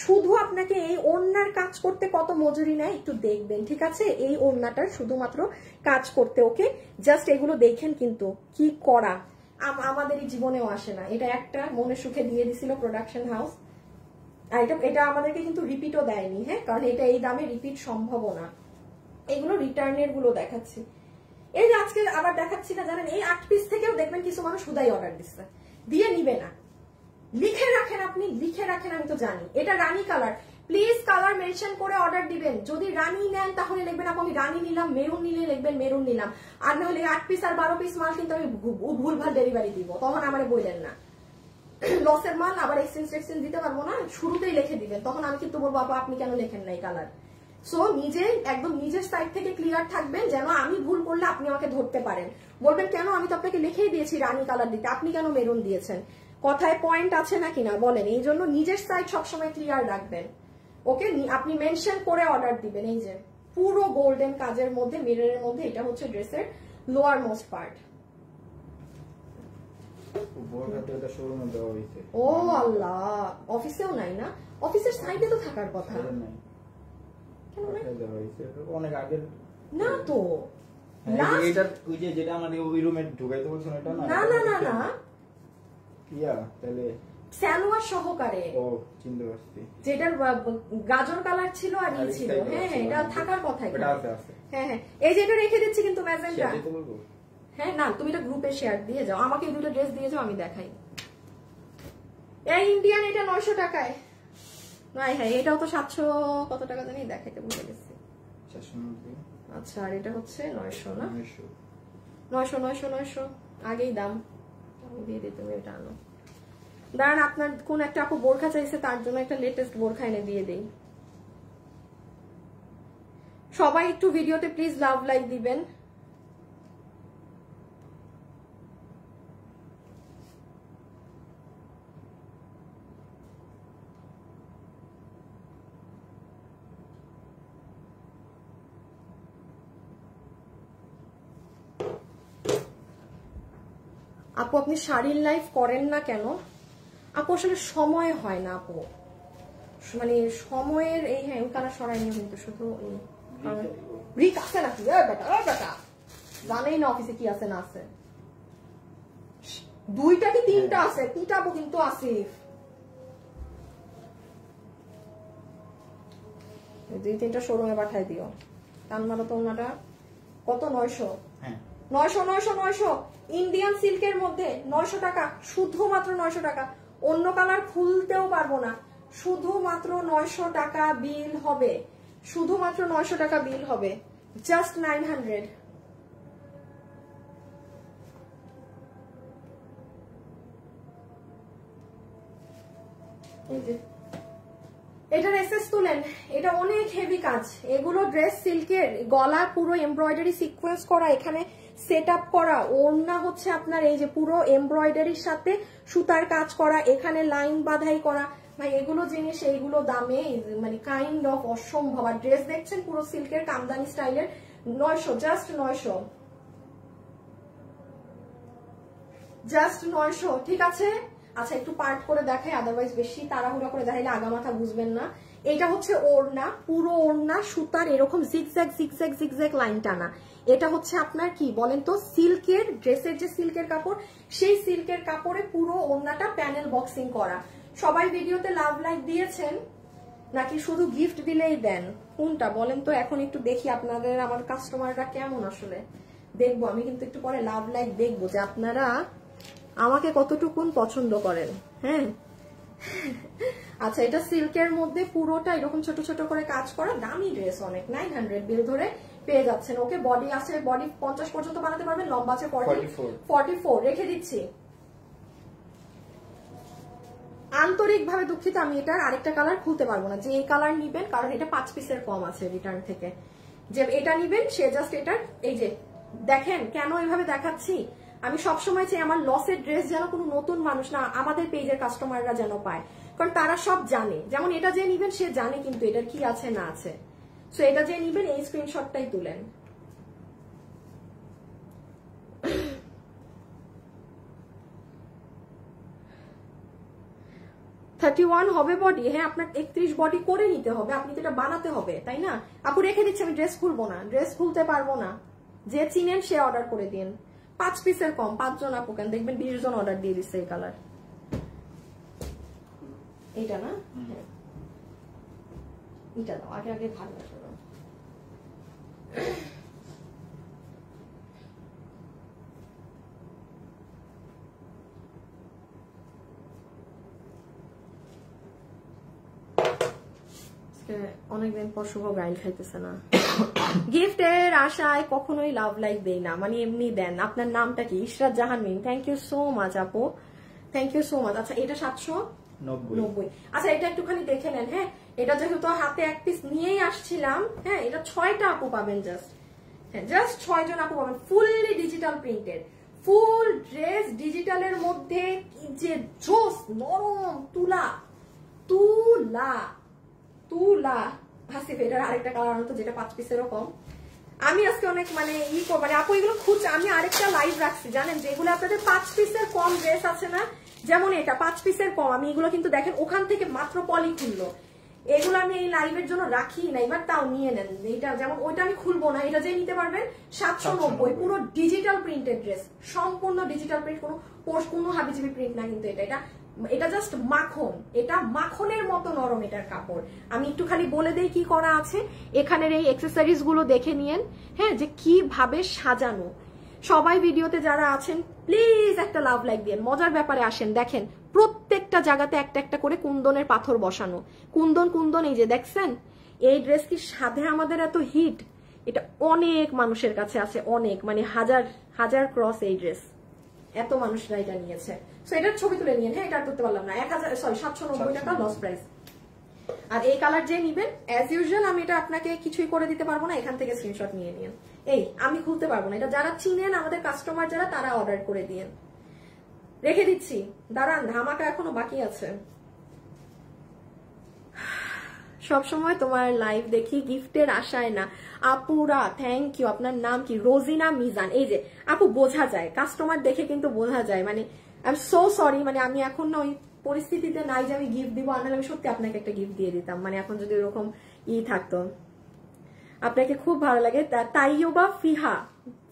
শুধু আপনাকে এই ওড়নার কাজ করতে কত মজুরি নেয় একটু দেখবেন, ঠিক আছে? এই ওড়নাটার শুধুমাত্র কাজ করতে। ওকে, জাস্ট এগুলো দেখেন কিন্তু কি করা, আমাদের এই জীবনেও আসে না। এটা একটা মনে সুখে দিয়ে দিছিল প্রোডাকশন হাউস, আর এটা আমাদেরকে কিন্তু রিপিটও দেয়নি। হ্যাঁ কারণ এটা এই দামে রিপিট সম্ভব না। এগুলো রিটার্নের গুলো দেখাচ্ছি। এই যে আজকে আবার দেখাচ্ছি না জানেন, এই 8 পিস থেকেও দেখবেন কিছু মানুষ হুদাই অর্ডার দিচ্ছে, দিয়ে নিবে না। লিখে রাখেন, আপনি লিখে রাখেন, আমি তো জানি। এটা রানী কালার, প্লিজ কালার মেনশন করে অর্ডার দিবেন। যদি রানী নেন তাহলে লিখবেন আপু আমি রানী নিলাম, মেরুন নিলে লিখবেন মেরুন নিলাম। আর না হলে 8 পিস আর 12 পিস মাল কিন্তু আমি ভুলভাল ডেলিভারি দিব, তখন আমার বললেন না লসের মাল আবার এক্সচেঞ্জ দিতে পারবো না। শুরুতেই লিখে দিবেন, তখন আমি কিন্তু বলবো আপা আপনি কেন লেখেন নাই কালার। সো নিজে একদম নিজের সাইড থেকে ক্লিয়ার থাকবেন, যেন আমি ভুল করলে আপনি আমাকে ধরতে পারেন। বলবেন কেন আমি তো আপনাকে লিখেই দিয়েছি রানী কালার দিতে, আপনি কেন মেরুন দিয়েছেন। কথায় পয়েন্ট আছে নাকি না বলেন। এই জন্য নিজের সাইড সবসময় ক্লিয়ার রাখবেন। ওকে, আপনি মেনশন করে অর্ডার দিবেন। এই যে পুরো গোল্ডেন কাজের মধ্যে, মিররের মধ্যে, এটা হচ্ছে ড্রেসের লোয়ার মোস্ট পার্ট। ও আল্লাহ, অফিসেও নাই না? অফিসের সাইডে তো থাকার কথা। অনেক আগের না তো, যেটা আমাদের ওই রুমে ঢুকাইতে বলছেন এটা না? না না না না, ইয়া তাহলে সালোয়ার সহকারে। ও চিনতে পারছি, যেটার গাজর কালার ছিল আর ই ছিল। হ্যাঁ হ্যাঁ, এটা থাকার কথা। হ্যাঁ হ্যাঁ, এই যে এটা রেখে দিচ্ছি কিন্তু ম্যাজেন্টা। হ্যাঁ না, তুমি এটা গ্রুপে শেয়ার দিয়ে যাও, আমাকে এই দুটো ড্রেস দিয়ে যাও, আমি দেখাই। এই ইন্ডিয়ান এটা 900 টাকায়। নাই হ্যাঁ, এটাও তো 700 কত টাকা জানি দেখাইতে ভুলে গেছি। আচ্ছা, আর এটা হচ্ছে 900 না? 900 আগেই দাম আমি দিয়ে দিই, তুমি এটা আনো। দাঁড়ান, আপনার কোন একটা আপু বোরখা চাইছে, তার জন্য একটা লেটেস্ট বোরখা এনে দিয়ে দেই। সবাই একটু ভিডিওতে প্লিজ লাভ লাইক দিবেন। আপু আপনি শাড়ির লাইফ করেন না কেন? আপু আসলে সময় হয় না আপু, মানে সময়ের এই হ্যাঁ কারা সরাই নিয়ে কিন্তু শুধু রিক আছে নাকি? বেটা জানেই না অফিসে কি আছে না আছে। 2টা কি 3টা আছে, পিটাবো কিন্তু আসিফ। 2-3টা শোরুমে পাঠাই দিও। টান মারো তো ওনাটা কত? 900। হ্যাঁ 900 ইন্ডিয়ান সিল্কের মধ্যে 900 টাকা, শুধুমাত্র 900 টাকা। অন্য কালার খুলতেও পারবো না, শুধুমাত্র 900 টাকা বিল হবে, শুধুমাত্র 900 টাকা বিল হবে, জাস্ট 900। এই যে এটার এসএস তুলেন, এটা অনেক হেভি কাজ। এগুলো ড্রেস সিল্কের, গলা পুরো এমব্রয়ডারি সিকোয়েন্স করা, এখানে সেট আপ করা, ওড়না হচ্ছে আপনার এই যে পুরো এমব্রয়ডারির সাথে সুতার কাজ করা, এখানে লাইন বাঁধাই করা। ভাই এগুলো জিনিস এইগুলো দামে মানে কাইন্ড অফ অসম্ভব। আর ড্রেস দেখছেন পুরো সিল্কের কামদানি স্টাইলের, 900, জাস্ট 900। ঠিক আছে, আচ্ছা একটু পার্ট করে দেখাই, আদারওয়াইজ বেশি তাড়াহুড়া করে দেখাইলে আগামাথা বুঝবেন না। এটা হচ্ছে ওড়না, পুরো ওড়না সুতার এরকম জিগজ্যাগ জিগজ্যাগ জিগজ্যাগ লাইন টানা। এটা হচ্ছে আপনার কি বলেন তো, সিল্কের, ড্রেসের যে সিল্কের কাপড়, সেই সিল্কের কাপড়ে পুরো ওড়নাটা প্যানেল বক্সিং করা। সবাই ভিডিওতে লাভ লাইক দিয়েছেন নাকি শুধু গিফট দিলেই দেন, কোনটা বলেন তো? এখন একটু দেখি আপনাদের, আমার কাস্টমাররা কেমন আসলে দেখবো। আমি কিন্তু একটু পরে লাভ লাইক দেখবো যে আপনারা আমাকে কতটুকুন পছন্দ করেন। হ্যাঁ, আচ্ছা, এটা সিল্কের মধ্যে পুরোটা এরকম ছোট ছোট করে কাজ করা, দামি ড্রেস, অনেক 900 বিল ধরে পেয়ে যাচ্ছেন। ওকে, বডি আছে, বডি 50 পর্যন্ত বানাতে পারবেন, লম্বা আছে 44 রেখে দিচ্ছি। আন্তরিকভাবে দুঃখিত, আমি এটা আরেকটা কালার খুলতে পারবো না। যে এই কালার নিবেন, কারণ এটা 5 পিসের কম আছে রিটার্ন থেকে, যে এটা নিবেন সে জাস্ট এটা, এই যে দেখেন কেন এইভাবে দেখাচ্ছি, আমি সবসময় চাই আমার লসের ড্রেস যেন কোনো নতুন মানুষ না, আমাদের পেজের কাস্টমাররা যেন পায়, কারণ তারা সব জানে। যেমন এটা যে নিবেন সে জানে কিন্তু এটার কি আছে না আছে। সো এটা যে নিবেন এই স্ক্রিনশটটাই তুলেন। $31 হবে বডি। হ্যাঁ, আপনার 31 বডি করে নিতে হবে, আপনি তো এটা বানাতে হবে, তাই না? আপু রেখে দিচ্ছি, আমি ড্রেস খুলবো না, ড্রেস খুলতে পারবো না। যে চিনেন সে অর্ডার করে দিন। 5 পিসের কম, 5 জন আপু, কেন দেখবেন 20 জন অর্ডার দিয়ে দিচ্ছে এই কালার। এইটা না, এটা দাও, আগে আগে ভালো করো। অনেকদিন পর শুভ গাইল খাইতেছে না। গিফটের আশায় কখনোই লাভ লাইক দেই না, মানে এমনি দেন। আপনার নামটা কি? ইশরাত জাহান মিম, থ্যাংক ইউ সো মাচ আপু, থ্যাংক ইউ সো মাচ। আচ্ছা, এটা 790। আচ্ছা, এটা একটুখানি দেখে নেন। হ্যাঁ, এটা যেহেতু হাতে এক পিস নিয়েই আসছিলাম, হ্যাঁ, এটা 6টা আপু পাবেন, জাস্ট, হ্যাঁ, জাস্ট 6 জন আপু পাবেন। Fully digital printed, full dress ডিজিটালের মধ্যে, কি যে জোস, নরম তুলা তুলা তুলা। হাসিফ, এটার আরেকটা কালার আনতো যেটা 5 পিসেরও কম। আমি আজকে অনেক মানে মানে আপু এগুলো খুঁজছে। আমি আরেকটা লাইভ রাখছি জানেন, যেগুলো আপনাদের 5 পিসের কম ড্রেস আছে না, যেমন এটা 5 পিসের কম, আমি এগুলো কিন্তু দেখেন ওখান থেকে মাত্র পলি খুললো, এগুলো আমি এই লাইভের জন্য রাখি না, এবার তাও নিয়ে নেন। এইটা যেমন ওইটা আমি খুলবো না, এটা যে নিতে পারবেন 790, পুরো ডিজিটাল প্রিন্টেড ড্রেস, সম্পূর্ণ ডিজিটাল প্রিন্ট, কোনো হাবিজাবি প্রিন্ট না কিন্তু এটা জাস্ট মাখন, এটা মাখনের মতো নরম এটার কাপড়। আমি একটু খালি বলে দেই কি করা আছে এখানের, এই অ্যাক্সেসরিজ গুলো দেখে নিয়েন, হ্যাঁ, যে কিভাবে সাজানো। সবাই ভিডিওতে যারা আছেন প্লিজ একটা লাভ লাইক দিন। মজার ব্যাপারে আসেন, দেখেন প্রত্যেকটা জায়গাতে একটা একটা করে কুন্দনের পাথর বসানো, কুন্দন, এই যে দেখছেন। এই ড্রেস কি সাধে আমাদের এত হিট, এটা অনেক মানুষের কাছে আছে, অনেক, মানে হাজার ক্রস এই ড্রেস, এত মানুষরা এটা নিয়েছে। সো এটার ছবি তুলে নিন। হ্যাঁ, এটা করতে পারলাম না, 790 টাকা লস প্রাইস। আর এই কালার যে নিবেন অ্যাজ ইউজুয়াল, আমি এটা আপনাকে কিছুই করে দিতে পারবো না, এখান থেকে স্ক্রিনশট নিয়ে নিন। এই আমি খুলতে পারবো না, এটা যারা চিনেন আমাদের কাস্টমার যারা, তারা অর্ডার করে দিন। রেখে দিচ্ছি, দাঁড়ান, ধামাকা এখনো বাকি আছে। সবসময় তোমার লাইভ দেখি, গিফটের আশায় না। আপুরা থ্যাংক ইউ। আপনার নাম কি? রোজিনা মিজান। এই যে আপু, বোঝা যায়, কাস্টমার দেখে কিন্তু বোঝা যায়। মানে আই এম সো সরি, মানে আমি এখন না ওই পরিস্থিতিতে নাই যে আমি গিফট দিব, আনলে আমি সত্যি আপনাকে একটা গিফট দিয়ে দিতাম, মানে এখন যদি ওরকম থাকতো। আপনাকে খুব ভালো লাগে। তাইয়ুবা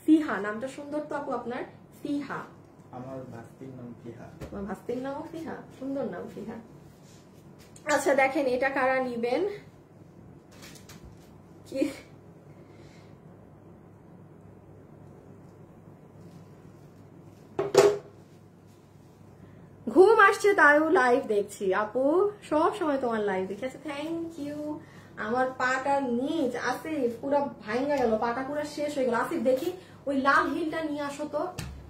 ফিহা নামটা সুন্দর তো আপু, আপনার ফিহা। আমার ভাস্তির নাম ফিহা। আমার ভাস্তির নামও ফিহা, সুন্দর নাম ফিহা। আচ্ছা দেখেন, এটা কারা নিবেন? কি ঘুম আসছে তারও লাইভ দেখছি আপু, সব সময় তোমার লাইভ দেখি। আচ্ছা থ্যাংক ইউ। আমার পাটার নিচ আসিফ পুরো ভাঙ্গা গেল, পাটা পুরো শেষ হয়ে গেল। আসিফ দেখি ওই লাল হিলটা নিয়ে আসো তো,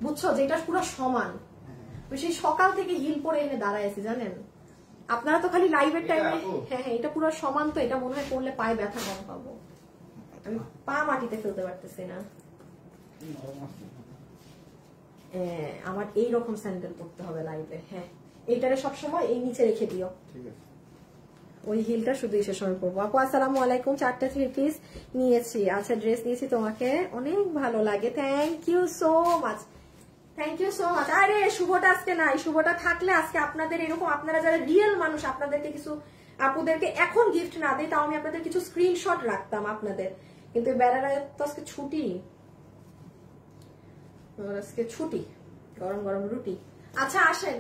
বুঝছো যেটা পুরো সমান, সেই সকাল থেকে হিল পরে এনে দাঁড়ায় আছি জানেন। আপনারা তো খালি লাইভের টাইমে, হ্যাঁ এটা পুরো সমান, তো এটা মনে হয় করলে পায়ে ব্যথা কম পাবো। আমি পা মাটিতে ফেলতে পারতেছি না। আমার এইরকম স্যান্ডেল পরতে হবে লাইভে। হ্যাঁ, এইটারে সবসময় এই নিচে রেখে দিও, ওই হিলটা শুধু এসে সময় পরবো। আপু আসসালামু আলাইকুম, 4টা 3 পিস নিয়েছি। আচ্ছা ড্রেস নিয়েছি, তোমাকে অনেক ভালো লাগে, thank you so much, thank you so much. আরে শুভটা আজকে নাই, শুভটা থাকলে আজকে আপনাদের এরকম, আপনারা যারা রিয়েল মানুষ, আপনাদেরকে কিছু আপুদেরকে এখন গিফট না দিই, তাও আমি আপনাদের কিছু স্ক্রিনশট রাখতাম আপনাদের, কিন্তু বেড়ারা তো আজকে ছুটি, আজকে ছুটি, গরম গরম রুটি। আচ্ছা আসেন,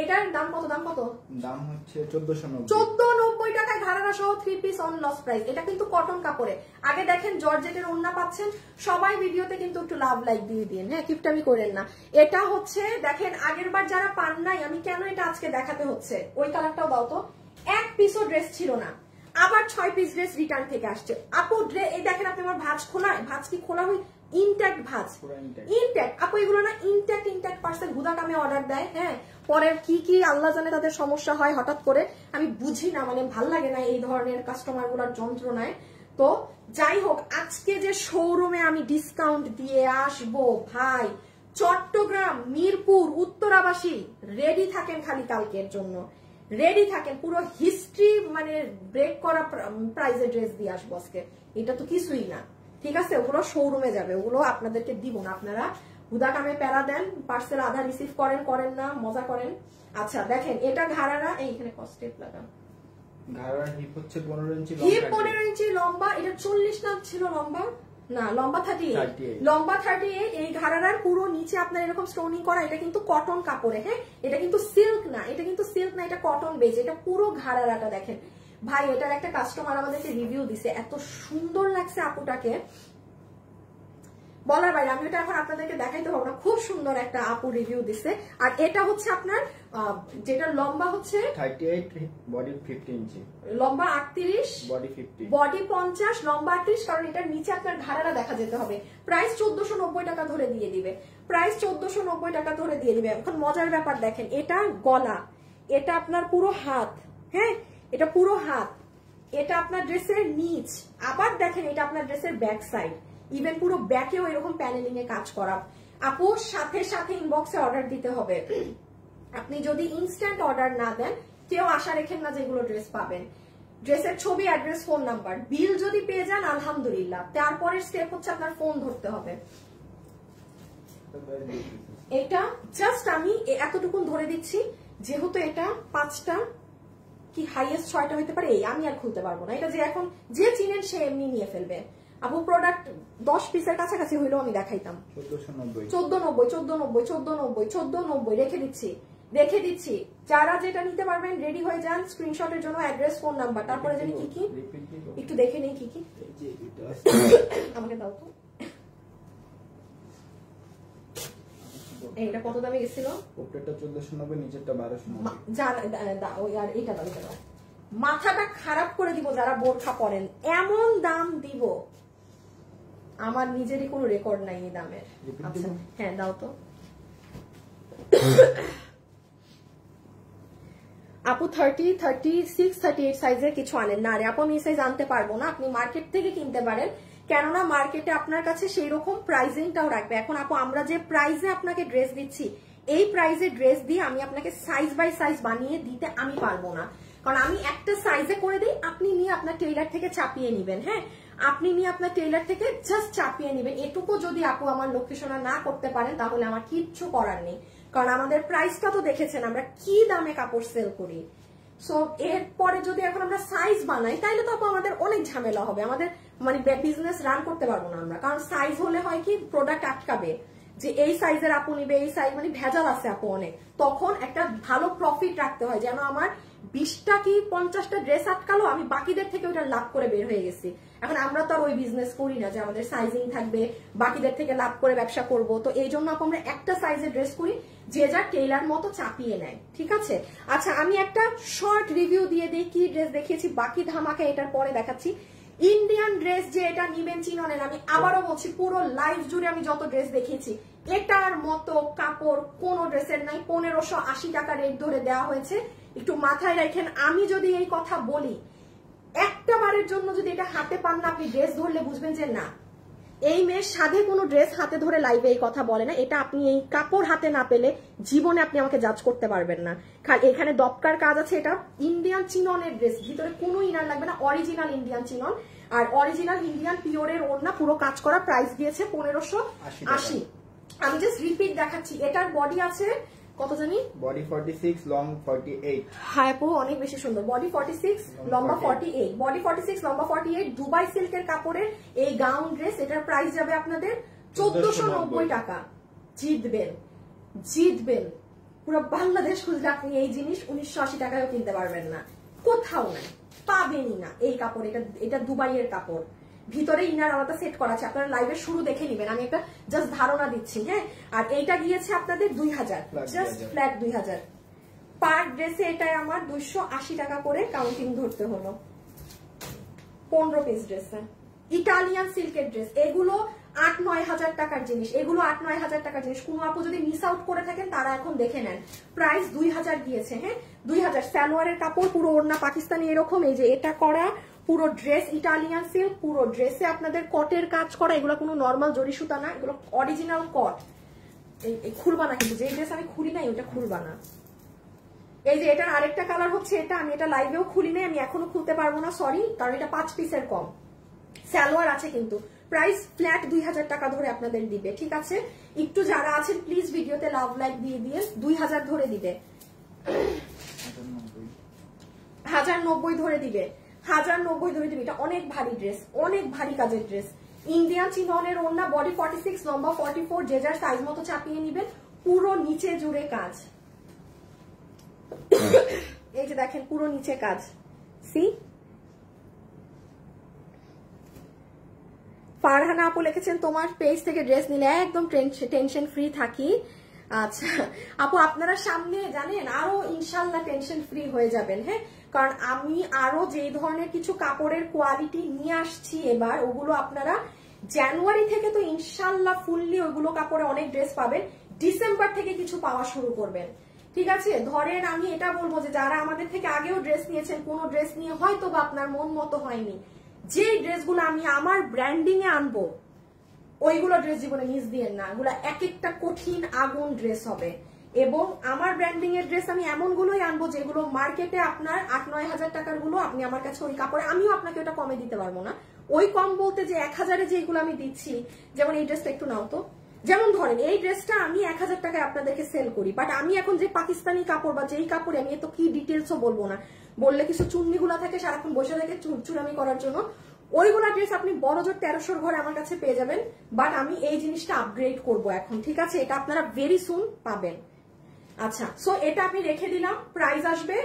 এটার দাম কত? দাম কত? দাম হচ্ছে 1490। 1490 টাকায় ঘাড়ারা সহ 3 পিস অন লস প্রাইস। এটা কিন্তু কটন কাপড়ে। আগে দেখেন জর্জেটের ওড়না পাচ্ছেন, সবাই ভিডিওতে কিন্তু একটু লাভ লাইক দিয়ে দিন, হ্যাঁ কিপটামি করেন না। এটা হচ্ছে দেখেন আগের বার যারা পান নাই, আমি কেন এটা আজকে দেখাতে হচ্ছে, ওই কালারটাও দাও তো। এক পিসও ড্রেস ছিল না, আবার 6 পিস ড্রেস রিটার্ন থেকে আসছে। আপু এই দেখেন আপনি আমার ভাঁজ খোলা, ভাঁজ কি খোলা হই? ইনট্যাক্ট ভাঁজ, ইনট্যাক্ট। আপু এগুলো না ইনট্যাক্ট পার্সেল হুদা কামে অর্ডার দেয়, হ্যাঁ পরে কি আল্লাহ জানে তাদের সমস্যা হয় হঠাৎ করে, আমি বুঝি না, মানে ভাল লাগে না এই ধরনের কাস্টমার গুলার যন্ত্রণায়। তো যাই হোক, আজকে যে শোরুমে আমি ডিসকাউন্ট দিয়ে আসবো ভাই, চট্টগ্রাম, মিরপুর, উত্তরাবাসী রেডি থাকেন খালি কালকের জন্য, রেডি থাকেন। পুরো হিস্ট্রি মানে ব্রেক করা প্রাইজে ড্রেস দিয়ে আসবো আজকে, এটা তো কিছুই না, ঠিক আছে? ওগুলো শোরুমে যাবে, ওগুলো আপনাদেরকে দিব না। আপনারা হুদা কামে প্যারা দেন, পার্সেল আধা রিসিভ করেন না, মজা করেন। আচ্ছা দেখেন, এটা ঘাড়ারা, এইখানে কস্টেপ লাগান, ঘাড়ার হিপ হচ্ছে 15 ইঞ্চি, হিপ 15 ইঞ্চি লম্বা। এটা 40 না ছিল লম্বা, না লম্বা 38, লম্বা 38। এই ঘাড়ারার পুরো নিচে আপনার এরকম স্টোনিং করা, এটা কিন্তু কটন কাপড়ে, হ্যাঁ এটা কিন্তু সিল্ক না, এটা কিন্তু সিল্ক না, এটা কটন বেজ। এটা পুরো ঘাড়ারাটা দেখেন ভাই, এটার একটা কাস্টমার আমাদেরকে রিভিউ দিছে, এত সুন্দর লাগছে আপুটাকে বলার বাইরে। আমি এটা এখন আপনাদেরকে দেখাইতে পারবো না, খুব সুন্দর একটা আপু রিভিউ দিছে। আর এটা হচ্ছে আপনার যেটা লম্বা হচ্ছে 38, বডি 50 ইঞ্চি, লম্বা 38, বডি 50, বডি 50, লম্বা 38, কারণ এটার নিচে আপনার ঘাড়ারা দেখা যেতে হবে। প্রাইস 1490 টাকা ধরে দিয়ে দিবে, প্রাইস 1490 টাকা ধরে দিয়ে দিবে। এখন মজার ব্যাপার দেখেন, এটা গলা, এটা আপনার পুরো হাত, হ্যাঁ এটা পুরো হাত, এটা আপনার ড্রেসের নিচ, আবার দেখেন এটা আপনার ড্রেসের ব্যাক সাইড, ইভেন পুরো ব্যাকেও এরকম প্যানেলিং এ কাজ করা। আপু সাথে সাথে ইনবক্সে অর্ডার দিতে হবে, আপনি যদি ইনস্ট্যান্ট অর্ডার না দেন কেউ আশা রেখেন না যেগুলো ড্রেস পাবেন। ড্রেসের ছবি, অ্যাড্রেস, ফোন নাম্বার, বিল যদি পেয়ে যান আলহামদুলিল্লাহ, তারপরের স্টেপ হচ্ছে আপনার ফোন ধরতে হবে। এটা জাস্ট আমি এতটুকুন ধরে দিচ্ছি, যেহেতু এটা 5টা কি হাইয়েস্ট 6টা হইতে পারে, এই আমি আর খুলতে পারবো না। এটা যে এখন যে চিনেন সে এমনি নিয়ে ফেলবে। আপু প্রোডাক্ট 10 পিসের কাছাকাছি হইলেও আমি দেখাইতাম। 1490 রেখে দিচ্ছি। যারা যেটা নিতে পারবেন রেডি হয়ে যান, স্ক্রিনশটের জন্য অ্যাড্রেস, ফোন নাম্বার, তারপরে জানি কি একটু দেখে নেই কি আমাকে দাও তো। এইটা কত দামে গেছিল? উপরেরটা 1490, নিচেরটা 1290। মাথাটা খারাপ করে দিব যারা বোরখা পরেন, এমন দাম দিব আমার নিজেরই কোনো রেকর্ড নাই এই দামের। আচ্ছা হ্যাঁ দাও তো। আপু 30, 36, 38 সাইজের কিছু আনেন না রে আপু, আমি এই সাইজ আনতে পারবো না। আপনি মার্কেট থেকে কিনতে পারেন, কেননা মার্কেটে আপনার কাছে সেই রকম প্রাইজিংটাও রাখবে। এখন আপু আমরা যে প্রাইসে আপনাকে ড্রেস দিচ্ছি, এই প্রাইসে ড্রেস দিয়ে আমি আপনাকে সাইজ বাই সাইজ বানিয়ে দিতে আমি পারবো না, কারণ আমি একটা সাইজে করে দিই, আপনি নিয়ে আপনার টেইলার থেকে চাপিয়ে নিবেন। হ্যাঁ আপনি নিয়ে আপনার টেইলার থেকে জাস্ট চাপিয়ে নিবেন। এটুকু যদি আপু আমার লোকেশনে না করতে পারেন তাহলে আমার কিচ্ছু করার নেই, কারণ আমাদের প্রাইসটা তো দেখেছেন আমরা কি দামে কাপড় সেল করি। সো এরপরে যদি এখন আমরা সাইজ বানাই তাহলে তো আপু আমাদের অনেক ঝামেলা হবে, আমাদের মানে বিজনেস রান করতে পারবো না আমরা। কারণ সাইজ হলে হয় কি, প্রোডাক্ট আটকাবে যে এই সাইজের আপু নিবে, এই সাইজ মানে ভেজাল আছে আপু অনেক। তখন একটা ভালো প্রফিট রাখতে হয়, যেন আমার 20টা কি 50টা ড্রেস আটকালো, আমি বাকিদের থেকে ওটা লাভ করে বের হয়ে গেছি। এখন আমরা তো আর ওই বিজনেস করি না যে আমাদের সাইজিং থাকবে, বাকিদের থেকে লাভ করে ব্যবসা করব। তো এই জন্য আপু আমরা একটা সাইজের ড্রেস করি, যে যা টেইলার মতো চাপিয়ে নেয়, ঠিক আছে? আচ্ছা আমি একটা শর্ট রিভিউ দিয়ে দিই কি ড্রেস দেখিয়েছি, বাকি ধামাকা এটার পরে দেখাচ্ছি। ইন্ডিয়ান ড্রেস যে এটা নিবেন চিননের, আমি আবারও বলছি পুরো লাইভ জুড়ে আমি যত ড্রেস দেখিয়েছি এটার মতো কাপড় কোন ড্রেসের নাই। 1580 টাকা রেট ধরে দেওয়া হয়েছে, একটু মাথায় রাখেন। আমি যদি এই কথা বলি, একটা বারের জন্য যদি এটা হাতে পান না, আপনি ড্রেস ধরলে বুঝবেন যে না এই মেয়ের সাধে কোনো ড্রেস হাতে ধরে লাইভে এই কথা বলে না। এটা আপনি এই কাপড় হাতে না পেলে জীবনে আপনি আমাকে জাজ করতে পারবেন না। এখানে দপকার কাজ আছে, এটা ইন্ডিয়ান চিননের ড্রেস, ভিতরে কোনো ইনার লাগবে না, অরিজিনাল ইন্ডিয়ান চিনন আর অরিজিনাল ইন্ডিয়ান পিওরের ওড়না, পুরো কাজ করা। প্রাইস দিয়েছে 1580। আমি জাস্ট রিপিট দেখাচ্ছি, এটার বডি আছে কত জানি বডি 46 লং 48। হ্যাঁ আপু অনেক বেশি সুন্দর। বডি 46 লম্বা 48, বডি 46 লম্বা 48 দুবাই সিল্কের কাপড়ের এই গাউন ড্রেস, এটার প্রাইস যাবে আপনাদের 1490 টাকা। জিতবেন জিতবেন, পুরো বাংলাদেশ খুঁজলে আপনি এই জিনিস 1980 টাকায়ও কিনতে পারবেন না, কোথাও নাই, পাবেনই না এই কাপড়। এটা দুবাইয়ের কাপড়, ভিতরে ইনার আলাদা সেট করা আছে, আপনারা লাইভের শুরু দেখে নিবেন, আমি একটা জাস্ট ধারণা দিচ্ছি। হ্যাঁ, আর এইটা গিয়েছে আপনাদের 2000, জাস্ট ফ্ল্যাট 2000 পার ড্রেসে। এটাই আমার 280 টাকা করে কাউন্টিং ধরতে হলো 15 পিস ড্রেসে। ইটালিয়ান সিল্কের ড্রেস, এগুলো 8-9 হাজার টাকার জিনিস, এগুলো 8-9 হাজার টাকার জিনিস। কোনো আপু যদি মিস আউট করে থাকেন তারা এখন দেখে নেন, প্রাইস 2000 গিয়েছে। হ্যাঁ 2000। সালোয়ারের কাপড় পুরো ওড়না পাকিস্তানি এরকম, এই যে এটা করা পুরো ড্রেস ইটালিয়ান সিল্ক, পুরো ড্রেসে আপনাদের কটের কাজ করা, এগুলো কোনো নর্মাল জরি সুতা না, এগুলো অরিজিনাল কট। এই খুলবা না কিন্তু, যে ড্রেস আমি খুলি নাই ওটা খুলবা না। এই যে এটার আরেকটা কালার হচ্ছে এটা, আমি এটা লাইভেও খুলি নাই, আমি এখনো খুলতে পারবো না সরি, কারণ এটা 5 পিসের কম। সালোয়ার আছে কিন্তু, প্রাইস ফ্ল্যাট 2000 টাকা ধরে আপনাদের দিবে। ঠিক আছে, একটু যারা আছেন প্লিজ ভিডিওতে লাভ লাইক দিয়ে দিয়ে 2000 ধরে দিবে, 1090 ধরে দিবে, 1090 ধরে দিবে। এটা অনেক ভারী ড্রেস, অনেক ভারী কাজের ড্রেস। ইন্ডিয়ান চিননের ওড়না, বডি 46 লম্বা 44, যে যার সাইজ মতো চাপিয়ে নিবেন, পুরো নিচে জুড়ে কাজ। এই যে দেখেন পুরো নিচে কাজ, সি। ফারহানা আপু লিখেছেন তোমার পেজ থেকে ড্রেস নিলে একদম টেনশন ফ্রি থাকি। আচ্ছা আপু, আপনারা সামনে জানেন আরো ইনশাল্লাহ টেনশন ফ্রি হয়ে যাবেন। হ্যাঁ, কারণ আমি আরো যে ধরনের কিছু কাপড়ের কোয়ালিটি নিয়ে আসছি এবার, ওগুলো আপনারা জানুয়ারি থেকে তো ইনশাল্লাহ ফুললি ওইগুলো কাপড়ে অনেক ড্রেস পাবেন, ডিসেম্বর থেকে কিছু পাওয়া শুরু করবেন। ঠিক আছে, ধরেন আমি এটা বলবো যে যারা আমাদের থেকে আগেও ড্রেস নিয়েছেন, কোনো ড্রেস নিয়ে হয়তো বা আপনার মন মতো হয়নি, যে ড্রেসগুলো আমি আমার ব্র্যান্ডিং এ আনবো ওইগুলো ড্রেস জীবনে মিস দিয়েন না, এগুলো এক একটা কঠিন আগুন ড্রেস হবে। এবং আমার ব্র্যান্ডিং এর ড্রেস আমি এমনগুলোই আনবো যেগুলো মার্কেটে আপনার 8-9 হাজার টাকার গুলো আপনি আমার কাছে ওই কাপড়ে, আমিও আপনাকে ওটা কমে দিতে পারবো না। ওই কম বলতে যে 1000-এ যেগুলো আমি দিচ্ছি, যেমন এই ড্রেসটা একটু নাও তো, যেমন ধরেন এই ড্রেসটা আমি 1000 টাকায় আপনাদেরকে সেল করি, বাট আমি এখন যে পাকিস্তানি কাপড় বা যেই কাপড়ে, আমি এত কি ডিটেলসও বলবো না, বললে কিছু চুন্নিগুলা থাকে সারাক্ষণ বসে থাকে চুরামি করার জন্য, ওইগুলা ড্রেস আপনি বড় জোর 1300 ঘরে আমার কাছে পেয়ে যাবেন। বাট আমি এই জিনিসটা আপগ্রেড করব এখন। ঠিক আছে, এটা আপনারা ভেরি সুন পাবেন। আচ্ছা, সো এটা আমি রেখে দিলাম, প্রাইস আসবে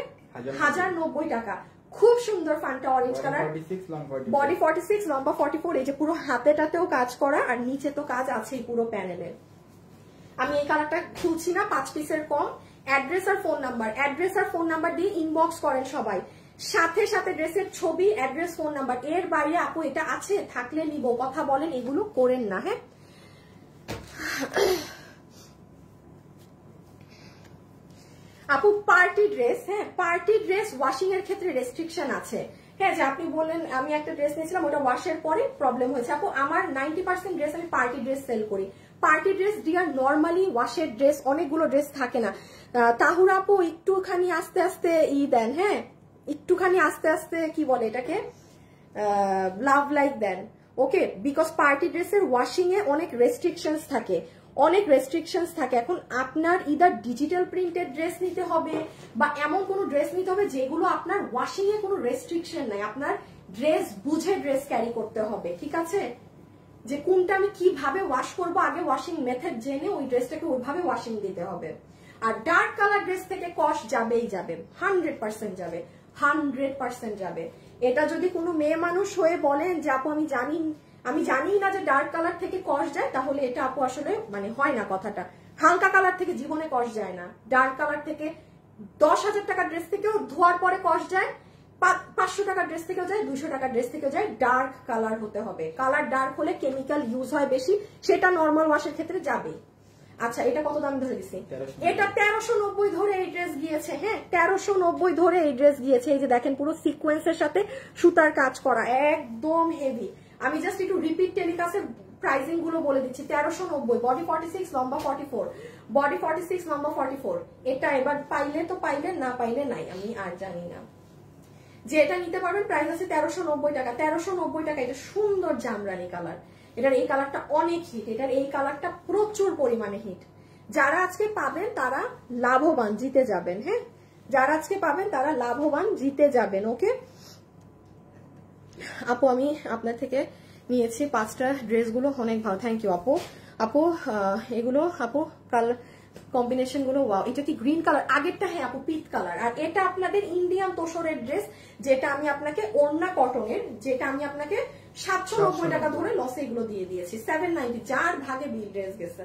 1090 টাকা। খুব সুন্দর ফান্টা অরেঞ্জ কালার, বডি 46 লম্বা 44, এই যে পুরো হাতেটাতেও কাজ করা, আর নিচে তো কাজ আছেই পুরো প্যানেলে। আমি এই কালারটা খুলছি না, 5 পিসের কম। অ্যাড্রেস আর ফোন নাম্বার, অ্যাড্রেস আর ফোন নাম্বার দিয়ে ইনবক্স করেন সবাই, সাথে সাথে ড্রেসের ছবি, অ্যাড্রেস, ফোন নাম্বার। এর বাইরে আপু এটা আছে থাকলে নিব, কথা বলেন, এগুলো করেন না। হ্যাঁ, আপু পার্টি ড্রেস, হ্যাঁ পার্টি ড্রেস ওয়াশিং এর ক্ষেত্রে রেস্ট্রিকশন আছে। হ্যাঁ, যে আপনি বললেন আমি একটা ড্রেস নিয়েছিলাম, ওটা ওয়াশের পরে প্রবলেম হয়েছে। আপু আমার 90% ড্রেস আমি পার্টি ড্রেস সেল করি। পার্টি ড্রেস ডিয়ার নর্মালি ওয়াশের ড্রেস অনেকগুলো ড্রেস থাকে না। তাহুরা আপু একটুখানি আস্তে আস্তে দেন, হ্যাঁ একটুখানি আস্তে আস্তে কি বলে এটাকে, love like then, okay. Because party ড্রেসের ওয়াশিং এ অনেক রেস্ট্রিকশনস থাকে, অনেক রেস্ট্রিকশনস থাকে। এখন আপনার ইদার ডিজিটাল প্রিন্টেড ড্রেস নিতে হবে বা এমন কোনো ড্রেস নিতে হবে যেগুলো আপনার ওয়াশিং এ কোনো রেস্ট্রিকশন নাই, আপনার ড্রেস বুঝে ড্রেস ক্যারি করতে হবে। ঠিক আছে, যে কোনটা আমি কিভাবে ওয়াশ করবো, আগে ওয়াশিং মেথড জেনে ওই ড্রেসটাকে ওইভাবে ওয়াশিং দিতে হবে। আর ডার্ক কালার ড্রেস থেকে কস্ট যাবেই যাবে, 100% যাবে, 100% যাবে। এটা যদি কোনো মেয়ে মানুষ হয়ে বলেন যে আপু আমি জানি না যে ডার্ক কালার থেকে কস্ট যায়, তাহলে এটা আপু আসলে মানে হয় না কথাটা। হালকা কালার থেকে জীবনে কস্ট যায় না, ডার্ক কালার থেকে 10,000 টাকার ড্রেস থেকেও ধোয়ার পরে কস্ট যায়, 500 টাকার ড্রেস থেকেও যায়, 200 টাকার ড্রেস থেকেও যায়। ডার্ক কালার হতে হবে, কালার ডার্ক হলে কেমিক্যাল ইউজ হয় বেশি, সেটা নর্মাল ওয়াশের ক্ষেত্রে যাবে। আচ্ছা, এটা কত দাম ধরে দিছি? এটা 1390 ধরে এই ড্রেস গিয়েছে। হ্যাঁ 1390 ধরে এই ড্রেস গিয়েছে। এই যে দেখেন পুরো সিকোয়েন্সের সাথে সুতার কাজ করা, একদম হেভি। আমি জাস্ট একটু রিপিট টেলিকাস্টের প্রাইসিং গুলো বলে দিচ্ছি। 1390, বডি 46 লম্বা 44, বডি 46 লম্বা 44। এটা এবার পাইলে তো পাইলেন, না পাইলে নাই, আমি আর জানি না। যে এটা নিতে পারবেন প্রাইস আছে 1390 টাকা। 1390 টাকা। এটা সুন্দর জামরানি কালার, এটার এই কালারটা অনেক হিট, এটার এই কালারটা প্রচুর পরিমাণে হিট। যারা আজকে পাবেন তারা লাভবান, জিতে যাবেন। হ্যাঁ, যারা আজকে পাবেন তারা লাভবান, জিতে যাবেন। ওকে আপু, আমি আপনার থেকে নিয়েছি 5টা ড্রেসগুলো অনেক ভালো, থ্যাংক ইউ আপু। আপু এগুলো আপু কালার কম্বিনেশন গুলো ওয়াও। এটা কি গ্রিন কালার? আগেরটা হ্যাঁ আপু পিট কালার। আর এটা আপনাদের ইন্ডিয়ান তোষরের ড্রেস, যেটা আমি আপনাকে ওড়না কটনের, যেটা আমি আপনাকে 790 টাকা ধরে লসে এগুলো দিয়ে দিয়েছি 790। যার ভাগে বিল ড্রেস গেছে।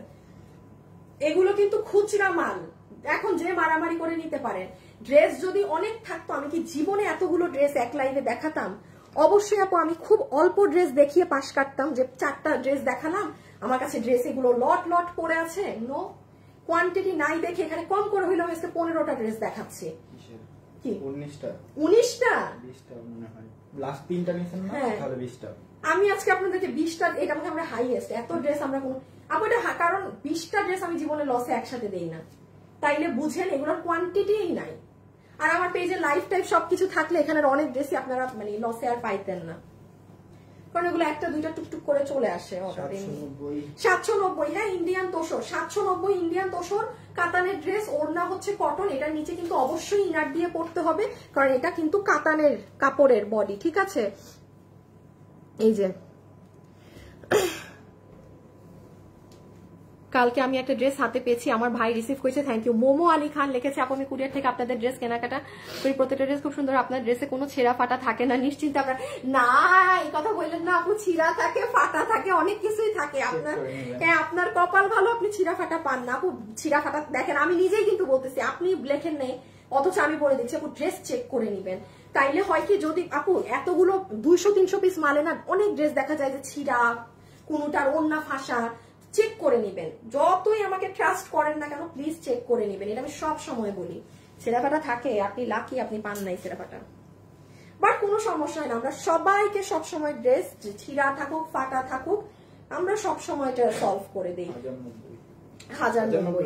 এগুলো কিন্তু খুচরা মাল, এখন যে মারামারি করে নিতে পারেন। ড্রেস যদি অনেক থাকতো আমি কি জীবনে এতগুলো ড্রেস এক লাইভে দেখাতাম? অবশ্যই আপু, আমি খুব অল্প ড্রেস দেখিয়ে পাশ কাটতাম, যে 4টা ড্রেস দেখালাম আমার কাছে ড্রেস এগুলো লট লট পড়ে আছে। নো, কোয়ান্টিটি নাই দেখে এখানে কম করে হইলো আজকে 15টা ড্রেস দেখাচ্ছি। কি 19টা 20টা মনে হয় লাস্ট 3টা নিছেন না, তাহলে 20টা। আমি আজকে আপনাদেরকে 20টা, এটা মনে আমরা হাইয়েস্ট এত ড্রেস আমরা কোন আপু এটা, কারণ 20টা ড্রেস আমি জীবনে লসে একসাথে দেই না, তাইলে বুঝেন এগুলোর কোয়ান্টিটিই নাই। আর আমার পেজে লাইফ টাইপ সবকিছু থাকলে এখানের অনেক ড্রেসই আপনারা মানে লসে আর পাইতেন না, কারণ এগুলো একটা দুইটা টুকটুক করে চলে আসে। 790 হ্যাঁ Indian tussar, 790 Indian tussar কাতানের dress, ওড়না হচ্ছে কটন। এটার নিচে কিন্তু অবশ্যই ইনার দিয়ে পড়তে হবে, কারণ এটা কিন্তু কাতানের কাপড়ের বডি, ঠিক আছে। এই যে কালকে আমি একটা ড্রেস হাতে পেয়েছি, আমার ভাই রিসিভ করেছে, থ্যাংক ইউ। মোমো আলী খান লিখেছে, আপু আমি কুরিয়ার থেকে আপনাদের ড্রেস কেনাকাটা করি, প্রত্যেকটা ড্রেস খুব সুন্দর, আপনার ড্রেসে কোনো ছেঁড়া ফাটা থাকে না নিশ্চিন্তে আপনার। না এই কথা বললেন না আপু, ছিঁড়া থাকে, ফাটা থাকে, অনেক কিছুই থাকে আপনার। হ্যাঁ আপনার কপাল ভালো, আপনি ছিঁড়া ফাটা পান না আপু। ছিঁড়া ফাটা দেখেন, আমি নিজেই কিন্তু বলতেছি, আপনি লেখেন নেই অথচ আমি বলে দিচ্ছি আপু ড্রেস চেক করে নিবেন। তাইলে হয় কি, যদি আপু এতগুলো 200-300 পিস মালে না অনেক ড্রেস দেখা যায় যে ছিঁড়া, কোনটার ওড়না ফাঁসা, চেক করে নিবেন। যতই আমাকে ট্রাস্ট করেন না কেন প্লিজ চেক করে নিবেন, এটা আমি সব সময় বলি। ছেঁড়াফাটা থাকে, আপনি লাকি, আপনি পান নাই ছেঁড়াফাটা, বাট কোনো সমস্যা হয় না। আমরা সবাইকে সবসময় ড্রেস ছিঁড়া থাকুক ফাটা থাকুক আমরা সবসময় এটা সলভ করে দিই। 1090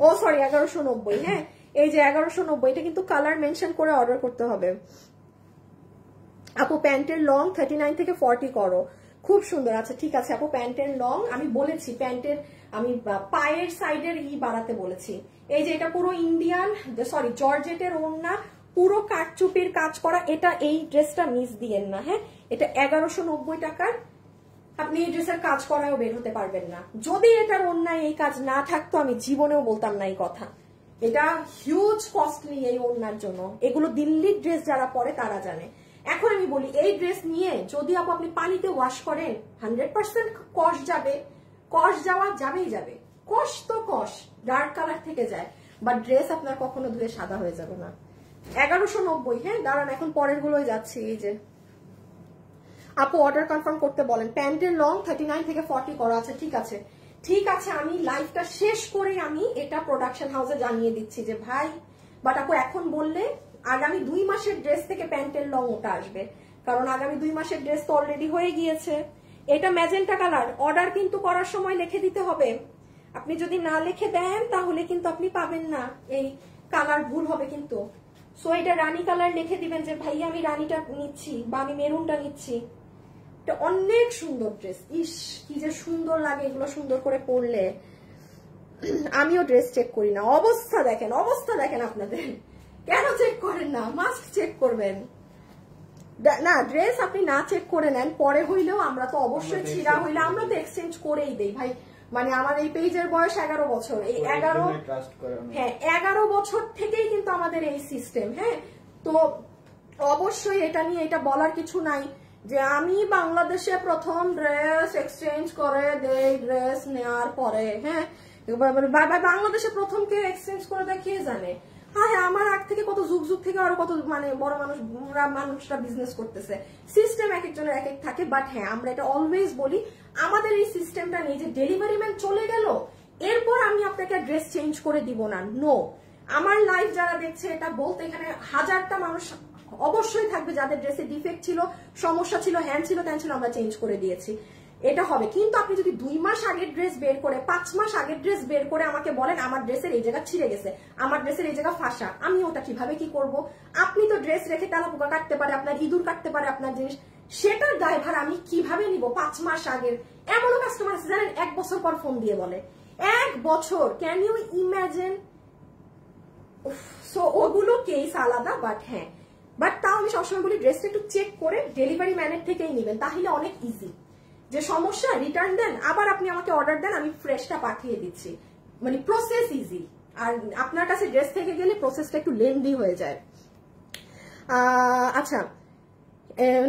ও সরি 1190 হ্যাঁ, এই যে 1190 এটা কিন্তু কালার মেনশন করে অর্ডার করতে হবে। আপু প্যান্টের লং 39 থেকে 40 করো, খুব সুন্দর। আচ্ছা ঠিক আছে আপু, প্যান্টের লং আমি বলেছি, প্যান্টের আমি পায়ের সাইডের বাড়াতে বলেছি। এই যে এটা পুরো ইন্ডিয়ান সরি জর্জেটের ওড়না, পুরো কাটচুপির কাজ করা। এটা এই ড্রেসটা মিস দিয়েন না হ্যাঁ, এটা 1190 টাকার। আপনি এই ড্রেসের কাজ করায়ও বের হতে পারবেন না। যদি এটার ওড়নায় এই কাজ না থাকতো আমি জীবনেও বলতাম না এই কথা। এটা হিউজ কস্টলি এই ওড়নার জন্য, এগুলো দিল্লির ড্রেস যারা পরে তারা জানে। এখন আমি বলি এই ড্রেস নিয়ে যদি আপনি পানিতে ওয়াশ করেন 100% কষ যাবে, কষ যাওয়া যাবেই যাবে, কষ তো কষ ডার্ক কালার থেকে যায়, বাট ড্রেস আপনার কখনো ধুয়ে সাদা হয়ে যাবে না। 1190 হ্যাঁ, দাঁড়ান এখন পরের গুলোই যাচ্ছি। এই যে আপু অর্ডার কনফার্ম করতে বলেন, প্যান্টের লং 39 থেকে 40 করা আছে। ঠিক আছে ঠিক আছে, আমি লাইভটা শেষ করে আমি এটা প্রোডাকশন হাউসে জানিয়ে দিচ্ছি যে ভাই, বাট আপু এখন বললে আগামী 2 মাসের ড্রেস থেকে প্যান্টের লং ওটা আসবে, কারণ আগামী 2 মাসের ড্রেস তো অলরেডি হয়ে গিয়েছে। এটা ম্যাজেন্টা কালার, অর্ডার কিন্তু করার সময় লিখে দিতে হবে। আপনি যদি না লিখে দেন তাহলে কিন্তু আপনি পাবেন না, এই কালার ভুল হবে কিন্তু। সো এটা রানী কালার লিখে দিবেন যে ভাই আমি রানীটা নিচ্ছি বা আমি মেরুনটা নিচ্ছি। এটা অনেক সুন্দর ড্রেস, ইস কি যে সুন্দর লাগে এগুলো সুন্দর করে পরলে। আমিও ড্রেস চেক করি না, অবস্থা দেখেন আপনাদের, কেন চেক করেন না? মাস্ট চেক করবেন না, ড্রেস আপনি না চেক করে নেন পরে হইলেও আমরা তো অবশ্যই ছিঁড়া হইলে আমরা তো এক্সচেঞ্জ করেই দেই ভাই। মানে আমার এই পেজের বয়স 11 বছর, এই 11 বছর থেকেই কিন্তু আমাদের এই সিস্টেম। হ্যাঁ তো অবশ্যই এটা নিয়ে এটা বলার কিছু নাই যে আমি বাংলাদেশে প্রথম ড্রেস এক্সচেঞ্জ করে দেই ড্রেস নেওয়ার পরে। হ্যাঁ বাংলাদেশে প্রথম কে এক্সচেঞ্জ করে দেয় কে জানে। হ্যাঁ হ্যাঁ, আমার আগ থেকে কত যুগ থেকে আরো কত মানে বড় মানুষরা বিজনেস করতেছে। সিস্টেম এক একজনের এক এক থাকে, বাট হ্যাঁ আমরা এটা অলওয়েজ বলি আমাদের এই সিস্টেমটা নেই যে ডেলিভারি ম্যান চলে গেল এরপর আমি আপনাকে ড্রেস চেঞ্জ করে দিব না। নো, আমার লাইফ যারা দেখছে এটা বলতে এখানে 1000টা মানুষ অবশ্যই থাকবে যাদের ড্রেসে ডিফেক্ট ছিল, সমস্যা ছিল, হ্যান্ড ছিল, ত্যান ছিল, আমরা চেঞ্জ করে দিয়েছি, এটা হবে। কিন্তু আপনি যদি 2 মাস আগের ড্রেস বের করে 5 মাস আগের ড্রেস বের করে আমাকে বলেন আমার ড্রেসের এই জায়গা ছিঁড়ে গেছে, আমার ড্রেসের এই জায়গা ফাঁসা, আমি ওটা কিভাবে কি করব? আপনি তো ড্রেস রেখে তালা পোকা কাটতে পারে, আপনার ইঁদুর কাটতে পারে আপনার জিনিস, সেটার দায়ভার আমি কিভাবে নিব? 5 মাস আগের এমনও কাস্টমার আছে জানেন 1 বছর পর ফোন দিয়ে বলে 1 বছর, ক্যান ইউ ইমাজিন? সো ওগুলো কেস আলাদা, বাট হ্যাঁ, বাট তাও আমি সবসময় বলি ড্রেসটা একটু চেক করে ডেলিভারি ম্যানের থেকেই নেবেন, তাহলে অনেক ইজি। যে সমস্যা রিটার্ন দেন, আবার আপনি আমাকে অর্ডার দেন, আমি ফ্রেশটা পাঠিয়ে দিচ্ছি, মানে প্রসেস ইজি। আর আপনার কাছে ড্রেস থেকে গেলে প্রসেসটা একটু লেন্দি হয়ে যায়। আচ্ছা,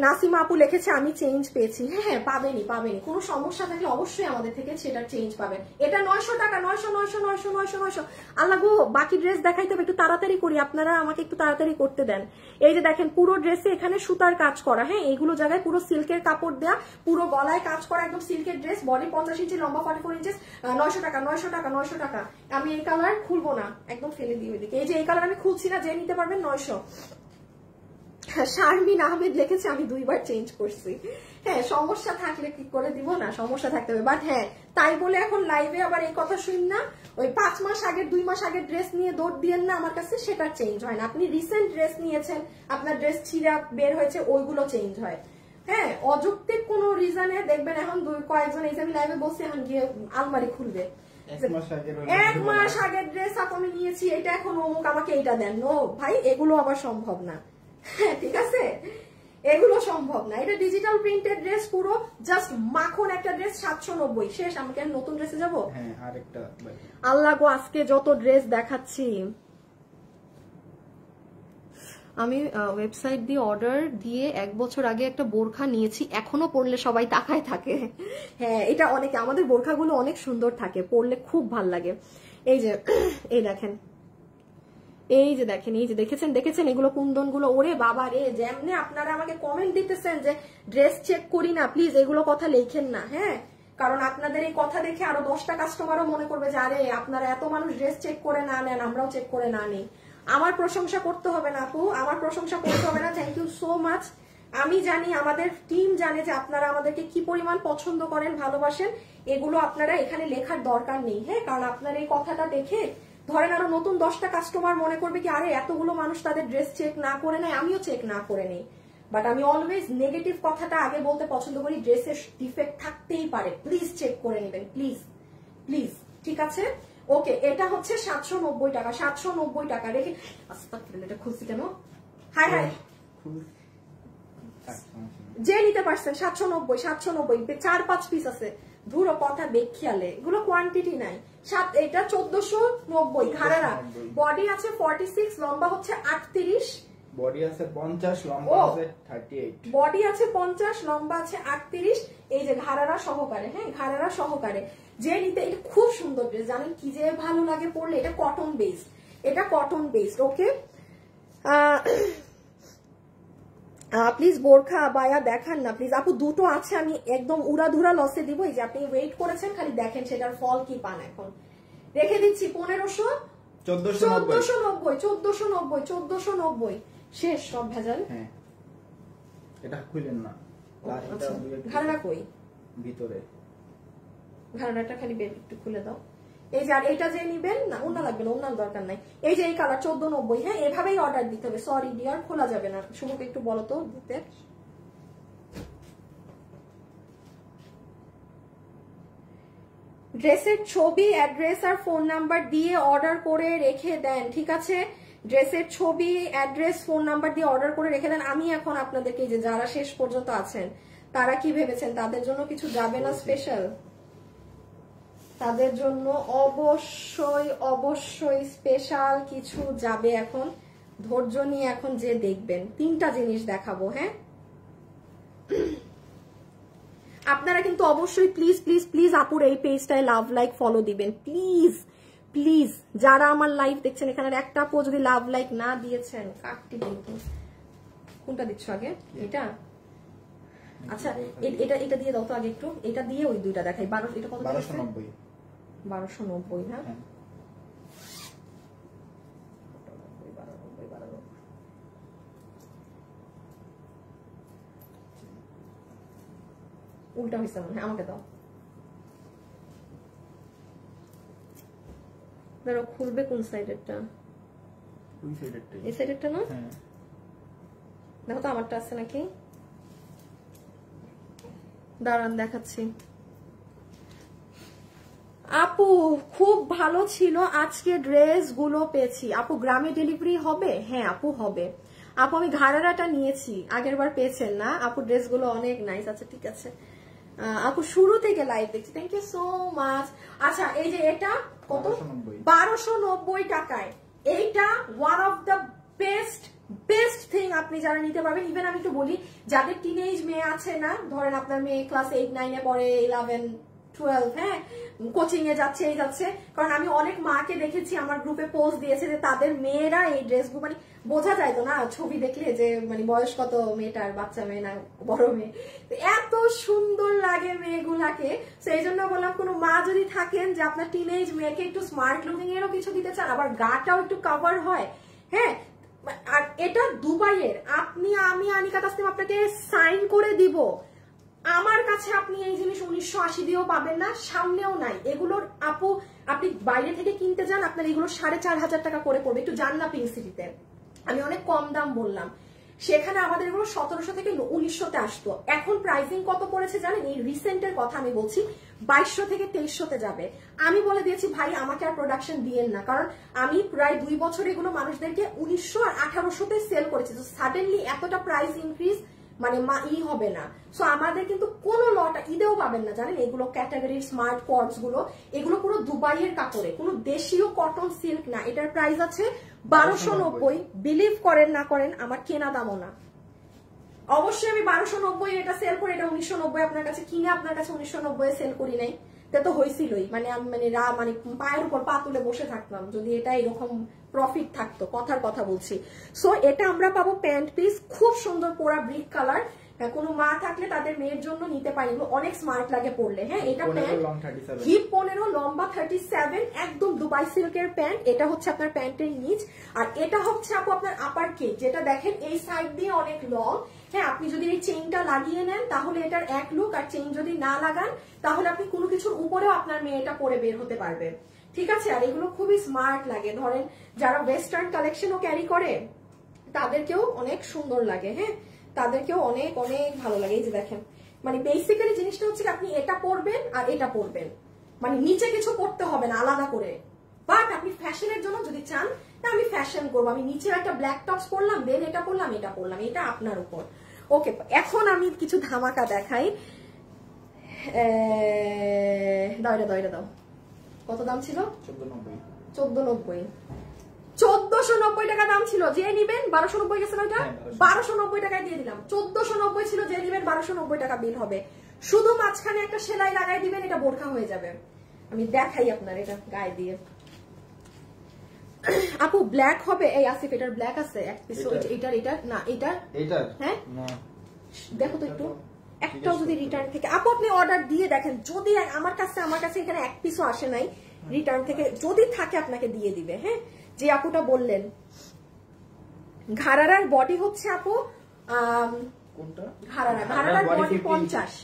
নাসিমা আপু লিখেছে আমি চেঞ্জ পেয়েছি। হ্যাঁ পাবেনি, কোনো সমস্যা থাকলে অবশ্যই আমাদের থেকে সেটার চেঞ্জ পাবেন। এটা 900 টাকা, 900। আল্লাহ গো, বাকি ড্রেস দেখাইতে হবে, একটু তাড়াতাড়ি করি, আপনারা আমাকে একটু তাড়াতাড়ি করতে দেন। এই যে দেখেন পুরো ড্রেসে এখানে সুতার কাজ করা, হ্যাঁ এইগুলো জায়গায় পুরো সিল্কের কাপড় দেয়া, পুরো গলায় কাজ করা, একদম সিল্কের ড্রেস, বডি 50 ইঞ্চি, লম্বা 44 ইঞ্চেস, 900 টাকা। আমি এই কালার খুলবো না, একদম ফেলে দিই ওইদিকে। এই যে এই কালার আমি খুলছি না, যে নিতে পারবেন 900। শারমিন আহমেদ লিখেছে আমি 2 বার চেঞ্জ করছি। হ্যাঁ সমস্যা থাকলে কি করে দিব না, সমস্যা থাকতে হবে, বাট হ্যাঁ তাই বলে এখন লাইভে আবার এই কথা শুন না, ওই 5 মাস আগের 2 মাস আগের ড্রেস নিয়ে দৌড় দিয়েন না আমার কাছে, সেটা চেঞ্জ হয় না। আপনি রিসেন্ট ড্রেস নিয়েছেন, আপনার ড্রেস ছিঁড়া বের হয়েছে, ওইগুলো চেঞ্জ হয়। হ্যাঁ অযৌক্তিক কোনো রিজনে দেখবেন এখন কয়েকজন এই যে আমি লাইভে বসে এখন গিয়ে আলমারি খুলবে, 1 মাস আগের ড্রেস আমি নিয়েছি, এটা এখন অমুক, আমাকে এইটা দেন। নো ভাই, এগুলো আবার সম্ভব না। ঠিক আছে, এগুলো সম্ভব না। এটা ডিজিটাল প্রিন্টেড ড্রেস, পুরো জাস্ট মাখন একটা ড্রেস, 790 শেষ। আমাকে নতুন ড্রেসে যাবো? হ্যাঁ আরেকটা। আল্লাহ গো, আজকে যত ড্রেস দেখাচ্ছি, আমি ওয়েবসাইট দিয়ে অর্ডার দিয়ে 1 বছর আগে একটা বোরখা নিয়েছি, এখনো পরলে সবাই তাকায় থাকে। হ্যাঁ এটা অনেকে, আমাদের বোরখাগুলো অনেক সুন্দর থাকে, পরলে খুব ভাল লাগে। এই যে এই দেখেন, এই যে দেখেন, এই যে দেখেছেন এগুলো কুন্দন গুলো, ওরে বাবা রে, যেমনে আপনারা আমাকে কমেন্ট দিতেছেন যে ড্রেস চেক করি না, প্লিজ এগুলো কথা লেখেন না। হ্যাঁ কারণ আপনাদের এই কথা দেখে আরো 10টা কাস্টমারও মনে করবে যে আরে আপনারা এত মানুষ ড্রেস চেক করে না নেন, আমরাও চেক করে না নেই। আমার প্রশংসা করতে হবে না আপু, আমার প্রশংসা করতে হবে না। Thank you so much. আমি জানি, আমাদের টিম জানে যে আপনারা আমাদেরকে কি পরিমাণ পছন্দ করেন, ভালোবাসেন, এগুলো আপনারা এখানে লেখার দরকার নেই। হ্যাঁ কারণ আপনার এই কথাটা দেখে ধরেন আরো নতুন 10টা কাস্টমার মনে করবে কি আরে এতগুলো মানুষ তাদের ড্রেস চেক না করে নেয়, আমিও চেক না করে নেই। বাট আমি অলওয়েজ নেগেটিভ কথাটা আগে বলতে পছন্দ করি, ড্রেসের ডিফেক্ট থাকতেই পারে, প্লিজ চেক করে নেবেন, প্লিজ প্লিজ। ঠিক আছে, ওকে, এটা হচ্ছে 790 টাকা, 790 টাকা রেখে আস্তাগফিরুল্লাহ, এটা খুলছি কেন? হাই হাই, যে নিতে পারছেন 790, 4-5 পিস আছে, ধুরো কথা বেখিয়ালে, এগুলো কোয়ান্টিটি নাই। এটা 1490 ঘাড়ারা, বডি আছে 46, লম্বা হচ্ছে 38, বডি আছে 50, লম্বা আছে 38, বডি আছে 50, লম্বা আছে 38, এই যে ঘাড়ারা সহকারে। হ্যাঁ ঘাড়ারা সহকারে যে নিতে, এটা খুব সুন্দর ড্রেস, জানেন কি যে ভালো লাগে পরলে, এটা কটন বেসড, এটা কটন বেসড। ওকে প্লিজ বোরখা বায়া দেখান না প্লিজ আপু, দুটো আছে, আমি একদম উড়াধুরা লসে দিব। এই যে আপনি ওয়েট করেছেন, খালি দেখেন সেটার ফল কি পান। এখন রেখে দিচ্ছি 1500, 1490 শেষ সব ভেজাল। হ্যাঁ এটা খুলেন না, ঘাড়া কই ভিতরে, ঘাড়াটা খালি একটু খুলে দাও। এই যে আর এটা যে নিবেন না, ওনা লাগবে না, ওনার দরকার নাই। এই যে এই কালার 1490, হ্যাঁ এভাবেই অর্ডার দিতে হবে। সরি ডিয়ার, খোলা যাবে না। শুভকে একটু বলো তো দিতে। ড্রেসের ছবি, অ্যাড্রেস আর ফোন নাম্বার দিয়ে অর্ডার করে রেখে দেন, ঠিক আছে? ড্রেসের ছবি, অ্যাড্রেস, ফোন নাম্বার দিয়ে অর্ডার করে রেখে দেন। আমি এখন আপনাদেরকে, যে যারা শেষ পর্যন্ত আছেন তারা কি ভেবেছেন তাদের জন্য কিছু যাবে না স্পেশাল? তাদের জন্য অবশ্যই অবশ্যই স্পেশাল কিছু যাবে। এখন ধৈর্য নিয়ে এখন যে দেখবেন, 3টা জিনিস দেখাবো। হ্যাঁ আপনারা কিন্তু অবশ্যই প্লিজ প্লিজ প্লিজ আপুর এই পেজটায় লাভ লাইক ফলো দিবেন প্লিজ প্লিজ। যারা আমার লাইভ দেখছেন, এখানে একটা আপু যদি লাভ লাইক না দিয়েছেন, কাটটি কিন্তু। কোনটা দিচ্ছ আগে? এটা আচ্ছা, এটা দিয়ে দাও তো আগে একটু, এটা দিয়ে ওই দুইটা দেখাই। 12, এটা কত? 1290, 1290। হ্যাঁ উল্টা হয়েছে মনে হয়, আমাকে দাও। ধরো খুলবে কোন সাইডেরটা? ওই সাইডেরটা, এই সাইডেরটা না? হ্যাঁ দেখো তো আমারটা আছে নাকি, দাঁড়ান দেখাচ্ছি। আপু খুব ভালো ছিল আজকে ড্রেস গুলো পেয়েছি আপু। গ্রামে ডেলিভারি হবে? হ্যাঁ আপু হবে আপু। আমি ঘাড়ারাটা নিয়েছি, আগের বার পেয়েছেন না আপু, ড্রেসগুলো অনেক নাইস। আচ্ছা ঠিক আছে আপু, শুরু থেকে লাইভ দেখছি, থ্যাংক ইউ সো মাচ। আচ্ছা এই যে এটা কত? 1290 টাকায়। এইটা one of the best thing আপনি যারা নিতে পারবেন। ইভেন আমি একটু বলি, যাদের টিনেজ মেয়ে আছে না, ধরেন আপনার মেয়ে ক্লাস 8-9 পড়ে, 11-12, হ্যাঁ কোচিং এ যাচ্ছে, এই যাচ্ছে, কারণ আমি অনেক মাকে দেখেছি আমার গ্রুপে পোস্ট দিয়েছে যে তাদের মেয়েরা এই ড্রেসগুলো, মানে বোঝা যায় তো না ছবি দেখলে যে মানে বয়স কত মেয়েটার, বাচ্চা মেয়ে না বড় মেয়ে, এত সুন্দর লাগে মেয়েগুলাকে। সেই জন্য বললাম কোনো মা যদি থাকেন যে আপনার টিনেজ মেয়েকে একটু স্মার্ট লুকিং এরও কিছু দিতে চান, আবার গাটাও একটু কভার হয়, হ্যাঁ। আর এটা দুবাইয়ের, আমি আনিকা তাসনিম আপনাকে সাইন করে দিব, আমার কাছে আপনি এই জিনিস 1980 দিয়েও পাবেন না, সামনেও নাই। এগুলোর আপু আপনি বাইরে থেকে কিনতে যান, আপনার এগুলো 4500 টাকা করে পড়বে। একটু যান না পিঙ্ক সিটিতে, আমি অনেক কম দাম বললাম, সেখানে আমাদের এগুলো 1700 থেকে 1900-তে আসতো। এখন প্রাইসিং কত পড়েছে জানেন? এই রিসেন্টের কথা আমি বলছি, 2200 থেকে 2300-তে যাবে। আমি বলে দিয়েছি ভাই আমাকে আর প্রোডাকশন দিয়েন না, কারণ আমি প্রায় 2 বছর এগুলো মানুষদেরকে 1900 আর 1800-তে সেল করেছি। তো সাডেনলি এতটা প্রাইস ইনক্রিজ মানে হবে না। সো আমাদের কিন্তু কোনো লটা ঈদেও পাবেন না জানেন। এগুলো ক্যাটাগরির স্মার্ট কোয়ার্টস গুলো, এগুলো পুরো দুবাইয়ের কাপড়ে, কোনো দেশীয় কটন সিল্ক না। এটার প্রাইস আছে 1290। বিলিভ করেন না করেন, আমার কেনা দামও না। অবশ্যই আমি 1290 এটা সেল করি, এটা 1990 আপনার কাছে কিনে আপনার কাছে 1990 সেল করি নাই, তা তো হয়েছিলই। মানে আমি মানে পায়ের উপর পা তুলে বসে থাকতাম যদি এটা এরকম প্রফিট থাকতো, কথার কথা বলছি। সো এটা আমরা পাবো প্যান্ট পিস, খুব সুন্দর পোড়া ব্রিক কালার। কোনো মা থাকলে তাদের মেয়ের জন্য নিতে পারি, অনেক স্মার্ট লাগে পরলে। হ্যাঁ এটা প্যান্ট হিপ 15, লম্বা 37, একদম দুবাই সিল্কের প্যান্ট। এটা হচ্ছে আপনার প্যান্টের নিচ, আর এটা হচ্ছে আপু আপনার আপার কেক, যেটা দেখেন এই সাইড দিয়ে অনেক লং। হ্যাঁ আপনি যদি এই চেইনটা লাগিয়ে নেন তাহলে এটার এক লুক, আর চেইন যদি না লাগান তাহলে আপনি কোনো কিছুর উপরেও আপনার মেয়েটা পরে বের হতে পারবে, ঠিক আছে। আর এগুলো খুবই স্মার্ট লাগে, ধরেন যারা ওয়েস্টার্ন কালেকশনও ক্যারি করে তাদেরকেও অনেক সুন্দর লাগে, হ্যাঁ তাদেরকেও অনেক অনেক ভালো লাগে। এই যে দেখেন, মানে বেসিক্যালি জিনিসটা হচ্ছে আপনি এটা পরবেন আর এটা পরবেন, মানে নিচে কিছু পরতে হবে না আলাদা করে। বাট আপনি ফ্যাশনের জন্য যদি চান, না আমি ফ্যাশন করবো, আমি নিচে একটা ব্ল্যাক টপস পরলাম, দেন এটা পরলাম, এটা পরলাম, এটা আপনার উপর। ওকে, এখন আমি কিছু ধামাকা দেখাই। দাও এটা দাও, এটা দাও। কত দাম ছিল? 1490। 1490 টাকা দাম ছিল, যে নিবেন 1290 গেছে না, ওটা 1290 টাকায় দিয়ে দিলাম। 1490 ছিল, যে নিবেন 1290 টাকা বিল হবে। শুধু মাঝখানে একটা সেলাই লাগাই দিবেন, এটা বোরখা হয়ে যাবে। আমি দেখাই আপনার এটা গায়ে দিয়ে। আপু ব্ল্যাক হবে? এই আসিফ এটার ব্ল্যাক আছে এক পিস, এটা না এটা হ্যাঁ দেখো তো একটু, একটাও যদি রিটার্ন থেকে আপু আপনি অর্ডার দিয়ে দেখেন, যদি আমার কাছে এখানে এক পিসও আসে নাই রিটার্ন থেকে, যদি থাকে আপনাকে দিয়ে দিবে। হ্যাঁ যে আপুটা বললেন, ঘাড়ারার বডি হচ্ছে আপু কোনটা? ঘাড়ারার বডি 50,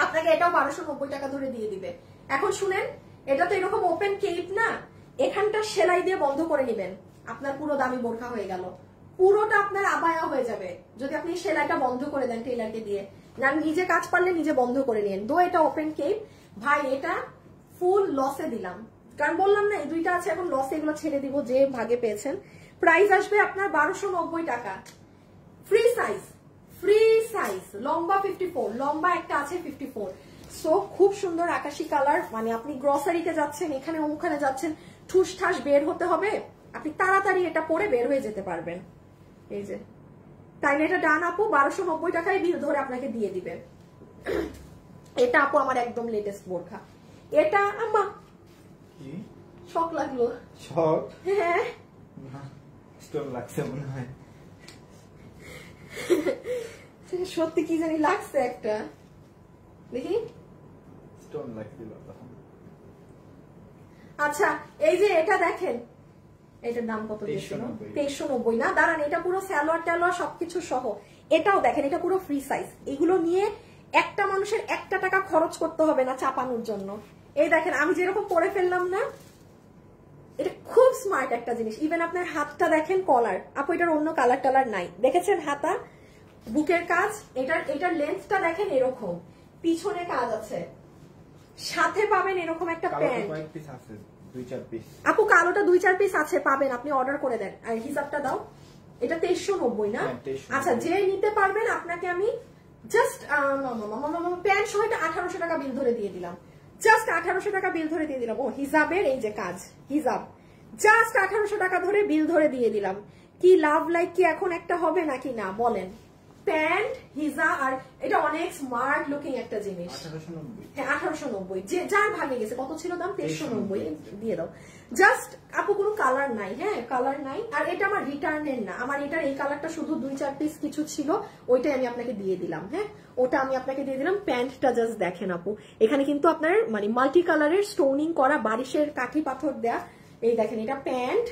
আপনাকে এটাও 1290 টাকা ধরে দিয়ে দিবে। এখন শুনেন, এটা তো এরকম ওপেন কেপ না, এখানটা সেলাই দিয়ে বন্ধ করে নেবেন, আপনার পুরো দামি বোরখা হয়ে গেল, পুরোটা আপনার আবায়া হয়ে যাবে যদি আপনি সেলাইটা বন্ধ করে দেন টেইলারকে দিয়ে। না নিজে কাজ পারলে নিজে বন্ধ করে নিন। দো এটা ওপেন কেপ ভাই, এটা ফুল লসে দিলাম, কারণ বললাম না এই দুইটা আছে এখন লসে, এগুলো ছেড়ে দিব যে ভাগে পেয়েছেন। প্রাইস আসবে আপনার 1290 টাকা। ফ্রি সাইজ, লম্বা 54, লম্বা একটা আছে 54। সো খুব সুন্দর আকাশি কালার, মানে আপনি গ্রসারিতে যাচ্ছেন, এখানে ওখানে যাচ্ছেন, ঠুস ঠাস বের হতে হবে, আপনি তাড়াতাড়ি এটা পরে বের হয়ে যেতে পারবেন। এই যে তাইলে এটা ডান আপু, 1290 টাকায় বিল ধরে আপনাকে দিয়ে দিবে। এটা আপু আমার একদম লেটেস্ট বোরখা। এটা আম্মা শক লাগলো। শক? হ্যাঁ স্টোন লাগছে মনে হয়। সত্যি কি জানি লাগছে একটা, দেখি স্টোন লাগছিল তখন। আচ্ছা এই যে এটা দেখেন, এটার দাম কত দিয়েছিল? 2390 না, দাঁড়ান এটা পুরো সালোয়ার টালোয়ার সবকিছু সহ। এটাও দেখেন, এটা পুরো ফ্রি সাইজ। এগুলো নিয়ে একটা মানুষের 1 টাকা খরচ করতে হবে না চাপানোর জন্য। এই দেখেন আমি যেরকম পরে ফেললাম না, এটা খুব স্মার্ট একটা জিনিস। ইভেন আপনার হাতটা দেখেন, কলার আপু এটার অন্য কালার টালার নাই, দেখেছেন হাতা, বুকের কাজ, এটার লেন্থটা দেখেন এরকম, পিছনে কাজ আছে, সাথে পাবেন এরকম একটা প্যান্ট। আপু কালোটা 2-4 পিস আছে, পাবেন, আপনি অর্ডার করে দেন। আর হিসাবটা দাও, এটা 2390 না? আচ্ছা, যে নিতে পারবেন আপনাকে আমি জাস্ট প্যান্ট সহ 1800 টাকা বিল ধরে দিয়ে দিলাম, জাস্ট 1800 টাকা বিল ধরে দিয়ে দিলাম। ও হিসাবের এই যে কাজ, হিসাব জাস্ট 1800 টাকা ধরে বিল ধরে দিয়ে দিলাম। কি লাভ লাইক কি এখন একটা হবে নাকি না বলেন? প্যান্ট, হিজা, আর এটা অনেক স্মার্ট লুকিং একটা জিনিস। 1890, হ্যাঁ 1890, যে যার ভালো লেগেছে। কত ছিল দাম? 2390 দিয়ে দাও। জাস্ট আপু কোনো কালার নাই, হ্যাঁ কালার নাই। আর এটা আমার রিটার্নের না, আমার এটার এই কালারটা শুধু 2-4 পিস কিছু ছিল, ওইটাই আমি আপনাকে দিয়ে দিলাম। হ্যাঁ ওটা আমি আপনাকে দিয়ে দিলাম। প্যান্টটা জাস্ট দেখেন আপু, এখানে কিন্তু আপনার মানে মাল্টি কালারের স্টোনিং করা, বারিশের কাঠি পাথর দেয়া। এই দেখেন এটা প্যান্ট,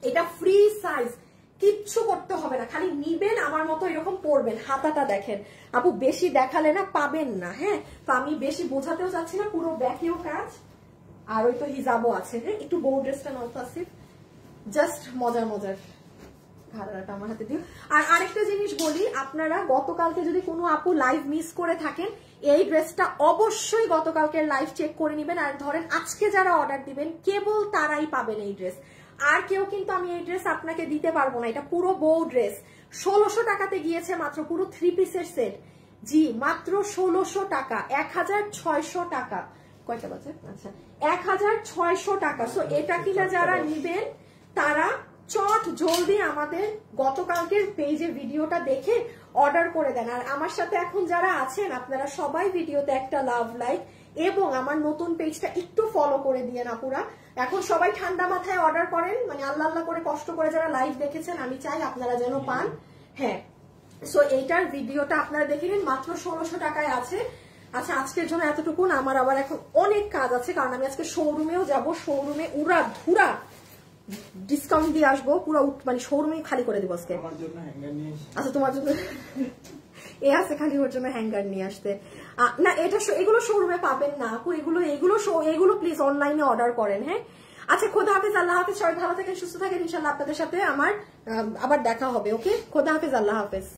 এটা ফ্রি সাইজ, কিচ্ছু করতে হবে না, খালি নিবেন আমার মতো এরকম পরবেন। হাতাটা দেখেন আপু, বেশি দেখালে না পাবেন না। হ্যাঁ তো আমি বেশি বোঝাতেও চাচ্ছি না, পুরো ব্যাকেও কাজ, আর ওই তো হিজাবও আছে। হ্যাঁ একটু বউ ড্রেসটা নাও তো আসিফ, জাস্ট মজার মজার। ঘাড়াটা আমার হাতে দিও। আর আরেকটা জিনিস বলি, আপনারা গতকালকে যদি কোনো আপু লাইভ মিস করে থাকেন, এই ড্রেসটা অবশ্যই গতকালকের লাইভ চেক করে নেবেন। আর ধরেন আজকে যারা অর্ডার দিবেন কেবল তারাই পাবেন এই ড্রেস, আর কেউ কিন্তু আমি এই ড্রেস আপনাকে দিতে পারবো না। এটা পুরো বউ ড্রেস 1600 টাকাতে গিয়েছে মাত্র, পুরো 3 পিসের সেট। জি মাত্র 1600 টাকা, 1600 টাকা। কয়টা বাজে? আচ্ছা 1600 টাকা। সো এটা কিনা যারা নিবেন তারা চট জলদি আমাদের গতকালকের পেজে ভিডিওটা দেখে অর্ডার করে দেন। আর আমার সাথে এখন যারা আছেন আপনারা সবাই ভিডিওতে একটা লাভ লাইক এবং আমার নতুন পেজটা একটু ফলো করে দিয়েন আপুরা। এখন সবাই ঠান্ডা মাথায় অর্ডার করেন, মানে আল্লাহ আল্লাহ করে কষ্ট করে যারা লাইভ দেখেছেন, আমি চাই আপনারা যেন পান। হ্যাঁ সো এইটার ভিডিওটা আপনারা দেখে নিন, মাত্র 1600 টাকায় আছে। আচ্ছা আজকের জন্য এতটুকুন, আমার আবার এখন অনেক কাজ আছে, কারণ আমি আজকে শোরুমেও যাব, শোরুমে উড়া ধুরা ডিসকাউন্ট দিয়ে আসবো, পুরো মানে শোরুমে খালি করে দিব আজকে। আচ্ছা তোমার জন্য এ আছে খালি, ওর জন্য হ্যাঙ্গার নিয়ে আসতে না, এটা এগুলো শোরুমে পাবেন না আপু, এগুলো প্লিজ অনলাইনে অর্ডার করেন। হ্যাঁ আচ্ছা খোদা হাফেজ, আল্লাহ হাফেজ, সবাই ভালো থাকেন সুস্থ থাকেন, ইনশাল্লাহ আপনাদের সাথে আমার আবার দেখা হবে। ওকে খোদা হাফেজ, আল্লাহ হাফেজ।